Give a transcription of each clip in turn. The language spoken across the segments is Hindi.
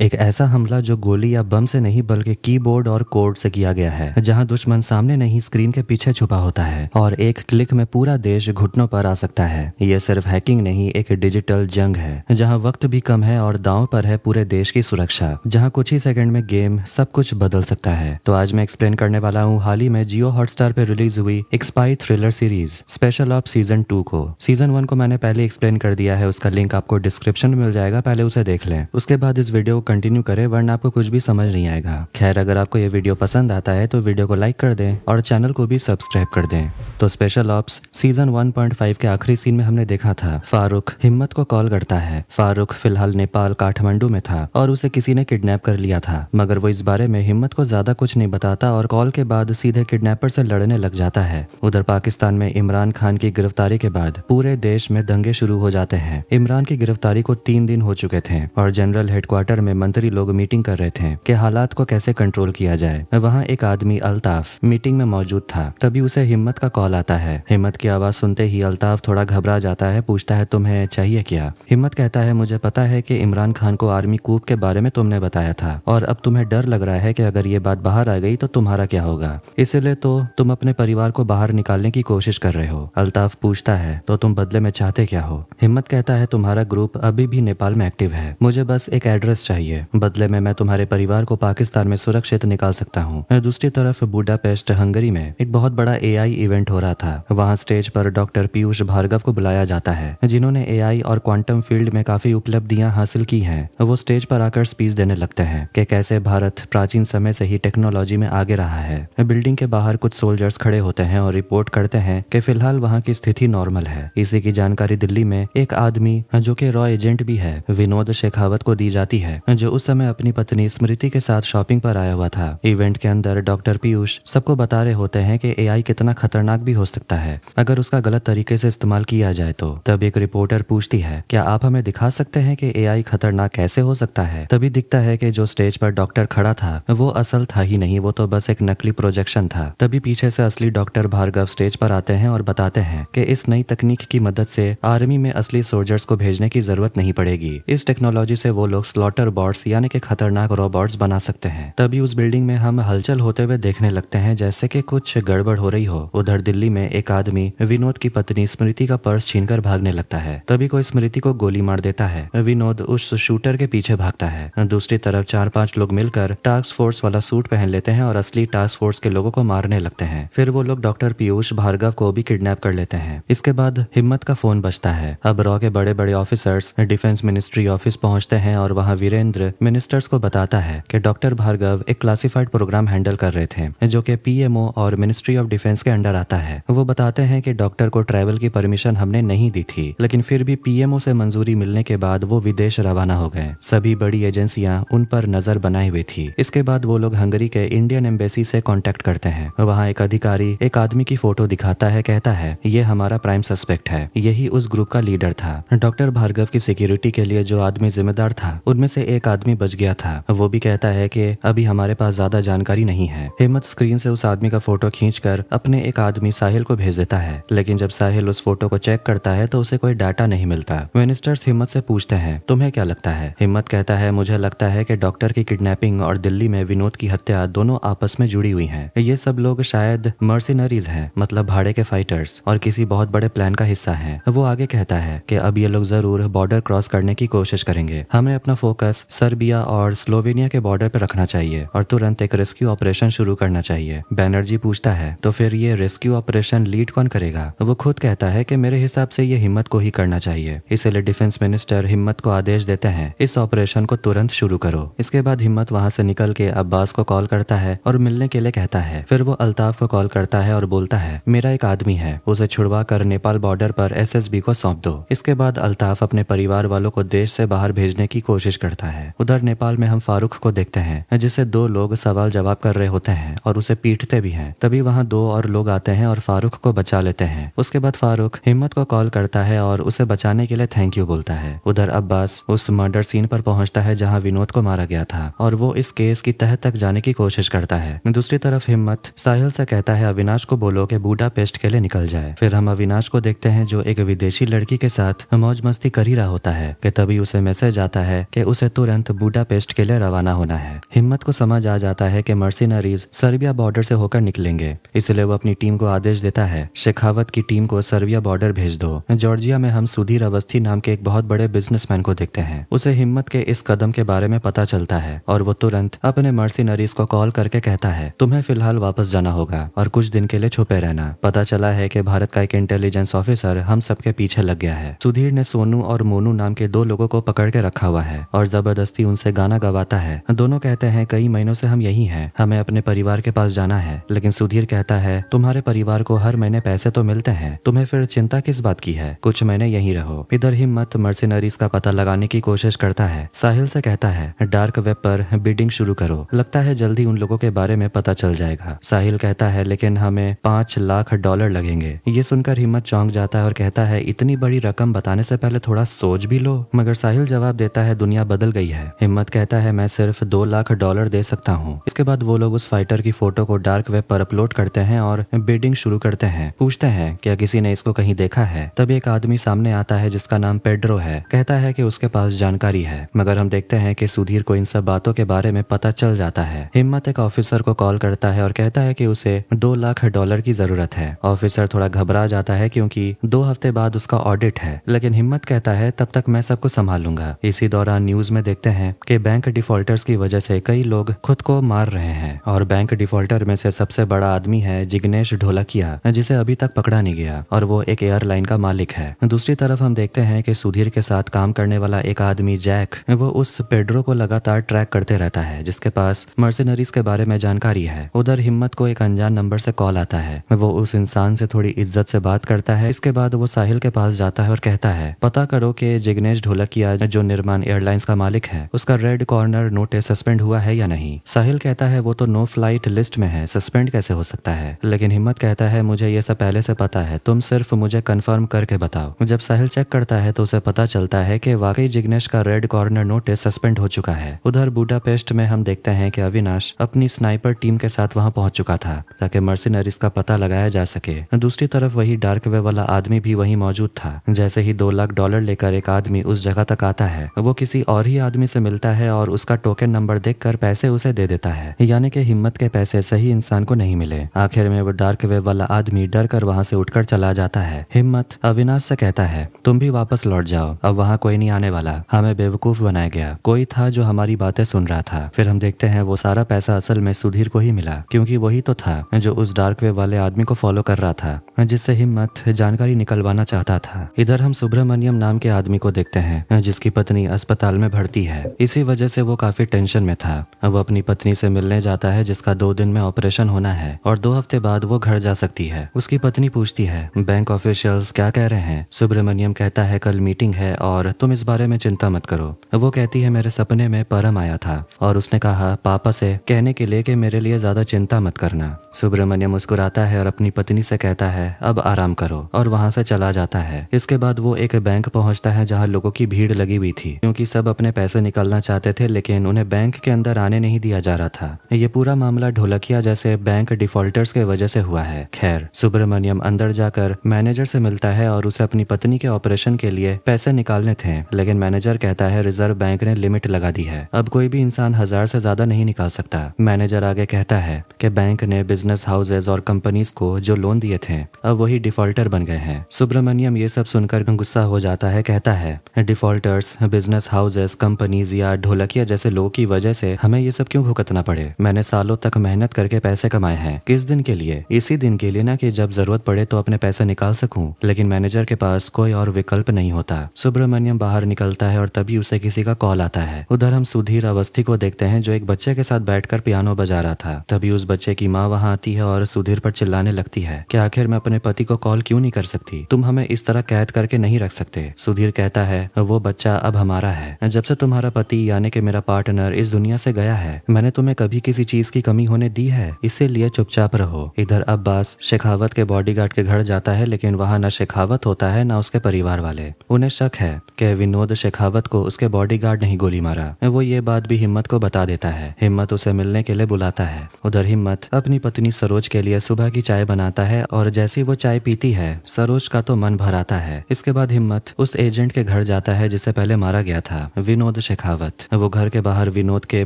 एक ऐसा हमला जो गोली या बम से नहीं बल्कि कीबोर्ड और कोड से किया गया है, जहां दुश्मन सामने नहीं स्क्रीन के पीछे छुपा होता है और एक क्लिक में पूरा देश घुटनों पर आ सकता है। ये सिर्फ हैकिंग नहीं, एक डिजिटल जंग है जहां वक्त भी कम है और दांव पर है पूरे देश की सुरक्षा, जहां कुछ ही सेकंड में गेम सब कुछ बदल सकता है। तो आज मैं एक्सप्लेन करने वाला हूँ हाल ही में जियो हॉटस्टार पे रिलीज हुई एक spy thriller series special ops season 2 को। सीजन 1 को मैंने पहले एक्सप्लेन कर दिया है, उसका लिंक आपको डिस्क्रिप्शन में मिल जाएगा, पहले उसे देख लें। उसके बाद इस वीडियो कंटिन्यू करें वरना आपको कुछ भी समझ नहीं आएगा। खैर, अगर आपको ये वीडियो पसंद आता है तो वीडियो को लाइक कर दें और चैनल को भी सब्सक्राइब कर दें। तो स्पेशल ऑप्स सीजन 1.5 के आखिरी सीन में हमने देखा था फारूक हिम्मत को कॉल करता है। फारूक फिलहाल नेपाल काठमांडू में था और उसे किसी ने किडनैप कर लिया था, मगर वो इस बारे में हिम्मत को ज्यादा कुछ नहीं बताता और कॉल के बाद सीधे किडनैपर से लड़ने लग जाता है। उधर पाकिस्तान में इमरान खान की गिरफ्तारी के बाद पूरे देश में दंगे शुरू हो जाते हैं। इमरान की गिरफ्तारी को 3 दिन हो चुके थे और जनरल हेडक्वार्टर में मंत्री लोग मीटिंग कर रहे थे कि हालात को कैसे कंट्रोल किया जाए। वहाँ एक आदमी अल्ताफ मीटिंग में मौजूद था, तभी उसे हिम्मत का कॉल आता है। हिम्मत की आवाज सुनते ही अल्ताफ थोड़ा घबरा जाता है, पूछता है तुम्हें चाहिए क्या। हिम्मत कहता है मुझे पता है कि इमरान खान को आर्मी कूप के बारे में तुमने बताया था और अब तुम्हें डर लग रहा है कि अगर ये बात बाहर आ गई तो तुम्हारा क्या होगा, इसलिए तो तुम अपने परिवार को बाहर निकालने की कोशिश कर रहे हो। अल्ताफ पूछता है तो तुम बदले में चाहते क्या हो। हिम्मत कहता है तुम्हारा ग्रुप अभी भी नेपाल में एक्टिव है, मुझे बस एक एड्रेस चाहिए, बदले में मैं तुम्हारे परिवार को पाकिस्तान में सुरक्षित निकाल सकता हूँ। दूसरी तरफ बुडापेस्ट हंगरी में एक बहुत बड़ा एआई इवेंट हो रहा था। वहाँ स्टेज पर डॉक्टर पीयूष भार्गव को बुलाया जाता है, जिन्होंने एआई और क्वांटम फील्ड में काफी उपलब्धियां हासिल की हैं। वो स्टेज पर आकर स्पीच देने लगते हैं कि कैसे भारत प्राचीन समय से ही टेक्नोलॉजी में आगे रहा है। बिल्डिंग के बाहर कुछ सोल्जर्स खड़े होते हैं और रिपोर्ट करते हैं कि फिलहाल वहाँ की स्थिति नॉर्मल है। इसी की जानकारी दिल्ली में एक आदमी जो कि रॉ एजेंट भी है, विनोद शेखावत को दी जाती है, जो उस समय अपनी पत्नी स्मृति के साथ शॉपिंग पर आया हुआ था। इवेंट के अंदर डॉक्टर पीयूष सबको बता रहे होते हैं कि एआई कितना खतरनाक भी हो सकता है अगर उसका गलत तरीके से इस्तेमाल किया जाए तो। तब एक रिपोर्टर पूछती है क्या आप हमें दिखा सकते हैं कि एआई खतरनाक कैसे हो सकता है। तभी दिखता है कि जो स्टेज पर डॉक्टर खड़ा था वो असल था ही नहीं, वो तो बस एक नकली प्रोजेक्शन था। तभी पीछे से असली डॉक्टर भार्गव स्टेज पर आते हैं और बताते हैं कि इस नई तकनीक की मदद से आर्मी में असली सोल्जर्स को भेजने की जरूरत नहीं पड़ेगी। इस टेक्नोलॉजी से वो लोग स्लॉटर बॉट्स यानी कि खतरनाक रोबोट्स बना सकते हैं। तभी उस बिल्डिंग में हम हलचल होते हुए देखने लगते हैं जैसे कि कुछ गड़बड़ हो रही हो। उधर दिल्ली में एक आदमी विनोद की पत्नी स्मृति का पर्स छीनकर भागने लगता है, तभी कोई स्मृति को गोली मार देता है। विनोद उस शूटर के पीछे भागता है। दूसरी तरफ 4-5 लोग मिलकर टास्क फोर्स वाला सूट पहन लेते हैं और असली टास्क फोर्स के लोगों को मारने लगते हैं। फिर वो लोग डॉक्टर पीयूष भार्गव को भी किडनैप कर लेते हैं। इसके बाद हिम्मत का फोन बजता है। अब रॉ के बड़े बड़े ऑफिसर्स डिफेंस मिनिस्ट्री ऑफिस पहुंचते हैं और वहाँ वीरेंद्र मिनिस्टर्स को बताता है कि डॉक्टर भार्गव एक क्लासिफाइड प्रोग्राम हैंडल कर रहे थे जो कि पीएमओ और मिनिस्ट्री ऑफ डिफेंस के अंडर आता है। वो बताते हैं कि डॉक्टर को ट्रैवल की परमिशन हमने नहीं दी थी, लेकिन फिर भी पीएमओ से मंजूरी मिलने के बाद वो विदेश रवाना हो गए। सभी बड़ी एजेंसियां उन पर नजर बनाई हुई थी। इसके बाद वो लोग हंगरी के इंडियन एम्बेसी से कांटेक्ट करते हैं। वहाँ एक अधिकारी एक आदमी की फोटो दिखाता है, कहता है ये हमारा प्राइम सस्पेक्ट है, यही उस ग्रुप का लीडर था। डॉक्टर भार्गव की सिक्योरिटी के लिए जो आदमी जिम्मेदार था उनमें से एक आदमी बच गया था। वो भी कहता है कि अभी हमारे पास ज्यादा जानकारी नहीं है। हिम्मत स्क्रीन से उस आदमी का फोटो खींचकर अपने एक आदमी साहिल को भेज देता है, लेकिन जब साहिल उस फोटो को चेक करता है तो उसे कोई डाटा नहीं मिलता। मिनिस्टर्स हिम्मत से पूछते हैं तुम्हें क्या लगता है। हिम्मत कहता है मुझे लगता है कि डॉक्टर की किडनैपिंग और दिल्ली में विनोद की हत्या दोनों आपस में जुड़ी हुई हैं। ये सब लोग शायद मर्सिनरीज हैं, मतलब भाड़े के फाइटर्स, और किसी बहुत बड़े प्लान का हिस्सा हैं। वो आगे कहता है कि अब ये लोग जरूर बॉर्डर क्रॉस करने की कोशिश करेंगे। हमें अपना फोकस सर्बिया और स्लोवेनिया के बॉर्डर पर रखना चाहिए और तुरंत एक रेस्क्यू ऑपरेशन शुरू करना चाहिए। बैनर्जी पूछता है तो फिर ये रेस्क्यू ऑपरेशन लीड कौन करेगा। वो खुद कहता है कि मेरे हिसाब से ये हिम्मत को ही करना चाहिए, इसलिए डिफेंस मिनिस्टर हिम्मत को आदेश देते हैं इस ऑपरेशन को तुरंत शुरू करो। इसके बाद हिम्मत वहाँ से निकल के अब्बास को कॉल करता है और मिलने के लिए कहता है। फिर वो अल्ताफ को कॉल करता है और बोलता है मेरा एक आदमी है, उसे छुड़वा कर नेपाल बॉर्डर पर एसएसबी को सौंप दो। इसके बाद अल्ताफ अपने परिवार वालों को देश से बाहर भेजने की कोशिश करता है। उधर नेपाल में हम फारूक को देखते हैं जिसे 2 लोग सवाल जवाब कर रहे होते हैं और उसे पीटते भी हैं। तभी वहाँ 2 और लोग आते हैं और फारूक को बचा लेते हैं। उसके बाद फारूक हिम्मत को कॉल करता है और उसे बचाने के लिए थैंक यू बोलता है। उधर अब्बास उस मर्डर सीन पर पहुंचता है जहां विनोद को मारा गया था और वो इस केस की तह तक जाने की कोशिश करता है। दूसरी तरफ हिम्मत साहिल से कहता है अविनाश को बोलो कि बुडापेस्ट के लिए निकल जाए। फिर हम अविनाश को देखते हैं जो एक विदेशी लड़की के साथ मौज मस्ती कर ही रहा होता है कि तभी उसे मैसेज आता है कि उसे तुरंत तुरंत बुडापेस्ट के लिए रवाना होना है। हिम्मत को समझ आ जाता है कि मर्सिनरीज सर्बिया बॉर्डर से होकर निकलेंगे, इसलिए वो अपनी टीम को आदेश देता है, शेखावत की टीम को सर्बिया बॉर्डर भेज दो। जॉर्जिया में हम सुधीर अवस्थी नाम के एक बहुत बड़े बिजनेसमैन को देखते हैं। उसे हिम्मत के इस कदम के बारे में पता चलता है और वो तुरंत अपने मर्सिनरीज को कॉल करके कहता है, तुम्हें फिलहाल वापस जाना होगा और कुछ दिन के लिए छुपे रहना। पता चला है कि भारत का एक इंटेलिजेंस ऑफिसर हम सबके पीछे लग गया है। सुधीर ने सोनू और मोनू नाम के 2 लोगों को पकड़ के रखा हुआ है और जबरदस्ती उनसे गाना गवाता है। दोनों कहते हैं, कई महीनों से हम यही हैं, हमें अपने परिवार के पास जाना है। लेकिन सुधीर कहता है, तुम्हारे परिवार को हर महीने पैसे तो मिलते हैं, तुम्हें फिर चिंता किस बात की है, कुछ महीने यहीं रहो। इधर हिम्मत मर्सिनरीज का पता लगाने की कोशिश करता है। साहिल से कहता है, डार्क वेब पर बिडिंग शुरू करो, लगता है जल्दी उन लोगों के बारे में पता चल जाएगा। साहिल कहता है, लेकिन हमें $5 लाख लगेंगे। ये सुनकर हिम्मत चौंक जाता है और कहता है, इतनी बड़ी रकम बताने से पहले थोड़ा सोच भी लो। मगर साहिल जवाब देता है, दुनिया बदल गई है। हिम्मत कहता है, मैं सिर्फ $2 लाख दे सकता हूँ। इसके बाद वो लोग उस फाइटर की फोटो को डार्क वेब पर अपलोड करते हैं और बिडिंग शुरू करते हैं। पूछते हैं, क्या किसी ने इसको कहीं देखा है? तब एक आदमी सामने आता है जिसका नाम पेड्रो है। कहता है कि उसके पास जानकारी है, मगर हम देखते हैं कि सुधीर को इन सब बातों के बारे में पता चल जाता है। हिम्मत एक ऑफिसर को कॉल करता है और कहता है कि उसे $2 लाख की जरूरत है। ऑफिसर थोड़ा घबरा जाता है क्योंकि 2 हफ्ते बाद उसका ऑडिट है, लेकिन हिम्मत कहता है, तब तक मैं सबको संभालूंगा। इसी दौरान न्यूज में देखते हैं कि बैंक डिफॉल्टर्स की वजह से कई लोग खुद को मार रहे हैं और बैंक डिफॉल्टर में से सबसे बड़ा आदमी है जिग्नेश ढोलकिया, जिसे अभी तक पकड़ा नहीं गया और वो एक एयरलाइन का मालिक है। दूसरी तरफ हम देखते हैं कि सुधीर के साथ काम करने वाला एक आदमी जैक, वो उस पेड्रो को लगातार ट्रैक करते रहता है जिसके पास मर्सिनरीज के बारे में जानकारी है। उधर हिम्मत को एक अनजान नंबर से कॉल आता है। वो उस इंसान से थोड़ी इज्जत से बात करता है। इसके बाद वो साहिल के पास जाता है और कहता है, पता करो कि जिग्नेश ढोलकिया जो निर्माण एयरलाइंस का मालिक है, उसका रेड कॉर्नर नोटिस सस्पेंड हुआ है या नहीं। साहिल कहता है, वो तो नो फ्लाइट लिस्ट में है, सस्पेंड कैसे हो सकता है। लेकिन हिम्मत कहता है, मुझे ये सब पहले से पता है, तुम सिर्फ मुझे कंफर्म करके बताओ। जब साहिल चेक करता है तो उसे पता चलता है कि वाकई जिग्नेश का रेड कॉर्नर नोटिस सस्पेंड हो चुका है। उधर बुडापेस्ट में हम देखते हैं कि अविनाश अपनी स्नाइपर टीम के साथ वहां पहुंच चुका था ताकि मर्सिनरीज का पता लगाया जा सके। दूसरी तरफ वही डार्क वेब वाला आदमी भी वहीं मौजूद था। जैसे ही $2 लाख लेकर एक आदमी उस जगह तक आता है, वो किसी और ही आदमी से मिलता है और उसका टोकन नंबर देखकर पैसे उसे दे देता है, यानी कि हिम्मत के पैसे सही इंसान को नहीं मिले। आखिर में वो डार्क वेब वाला आदमी डर कर वहाँ से उठकर चला जाता है। हिम्मत अविनाश से कहता है, तुम भी वापस लौट जाओ, अब वहाँ कोई नहीं आने वाला, हमें बेवकूफ बनाया गया, कोई था जो हमारी बातें सुन रहा था। फिर हम देखते हैं वो सारा पैसा असल में सुधीर को ही मिला, क्योंकि वही तो था जो उस डार्क वेब वाले आदमी को फॉलो कर रहा था, जिससे हिम्मत जानकारी निकलवाना चाहता था। इधर हम सुब्रमण्यम नाम के आदमी को देखते हैं जिसकी पत्नी अस्पताल में भर्ती है। इसी वजह से वो काफी टेंशन में था। वो अपनी पत्नी से मिलने जाता है जिसका 2 दिन में ऑपरेशन होना है और 2 हफ्ते बाद वो घर जा सकती है। उसकी पत्नी पूछती है, बैंक ऑफिशियल्स क्या कह रहे हैं? सुब्रमण्यम कहता है, कल मीटिंग है और तुम इस बारे में चिंता मत करो। वो कहती है, मेरे सपने में परम आया था और उसने कहा पापा से कहने के लिए कि मेरे लिए ज्यादा चिंता मत करना। सुब्रमण्यम मुस्कुराता है और अपनी पत्नी से कहता है, अब आराम करो, और वहां से चला जाता है। इसके बाद वो एक बैंक पहुंचता है जहां लोगों की भीड़ लगी हुई थी, क्योंकि सब अपने पैसे निकालना चाहते थे लेकिन उन्हें बैंक के अंदर आने नहीं दिया जा रहा था। ये पूरा मामला ढोलकिया जैसे बैंक डिफॉल्टर्स के वजह से हुआ है। खैर, सुब्रमण्यम अंदर जाकर मैनेजर से मिलता है और उसे अपनी पत्नी के ऑपरेशन के लिए पैसे निकालने थे, लेकिन मैनेजर कहता है रिजर्व बैंक ने लिमिट लगा दी है, अब कोई भी इंसान 1000 से ज्यादा नहीं निकाल सकता। मैनेजर आगे कहता है कि बैंक ने बिजनेस हाउसेज और कंपनीज को जो लोन दिए थे अब वही डिफॉल्टर बन गए हैं। सुब्रमण्यम ये सब सुनकर गुस्सा हो जाता है, कहता है डिफॉल्टर्स, बिजनेस हाउसेज, कंपनीज या ढोलकिया जैसे लोगों की वजह से हमें ये सब क्यों भुगतना पड़े? मैंने सालों तक मेहनत करके पैसे कमाए हैं, किस दिन के लिए? इसी दिन के लिए ना कि जब जरूरत पड़े तो अपने पैसे निकाल सकूं। लेकिन मैनेजर के पास कोई और विकल्प नहीं होता। सुब्रमण्यम बाहर निकलता है और तभी उसे किसी का कॉल आता है। उधर हम सुधीर अवस्थी को देखते हैं जो एक बच्चे के साथ बैठकर पियानो बजा रहा था। तभी उस बच्चे की माँ वहाँ आती है और सुधीर पर चिल्लाने लगती है कि आखिर मैं अपने पति को कॉल क्यों नहीं कर सकती? तुम हमें इस तरह कैद करके नहीं रख सकते। सुधीर कहता है, वो बच्चा अब हमारा है। जब से तुम्हारा पति यानी कि मेरा पार्टनर इस दुनिया से गया है, मैंने तुम्हें कभी किसी चीज की कमी होने दी है? इसीलिए चुपचाप रहो। इधर अब्बास शेखावत के बॉडीगार्ड के घर जाता है, लेकिन वहाँ न शेखावत होता है न उसके परिवार वाले। उन्हें शक है कि विनोद शेखावत को उसके बॉडीगार्ड ने ही गोली मारा। वो ये बात भी हिम्मत को बता देता है। हिम्मत उसे मिलने के लिए बुलाता है। उधर हिम्मत अपनी पत्नी सरोज के लिए सुबह की चाय बनाता है और जैसी वो चाय पीती है सरोज का तो मन भर आता है। इसके बाद हिम्मत उस एजेंट के घर जाता है जिसे पहले मारा गया था। विनोद विनोद शेखावत। वो घर के बाहर विनोद के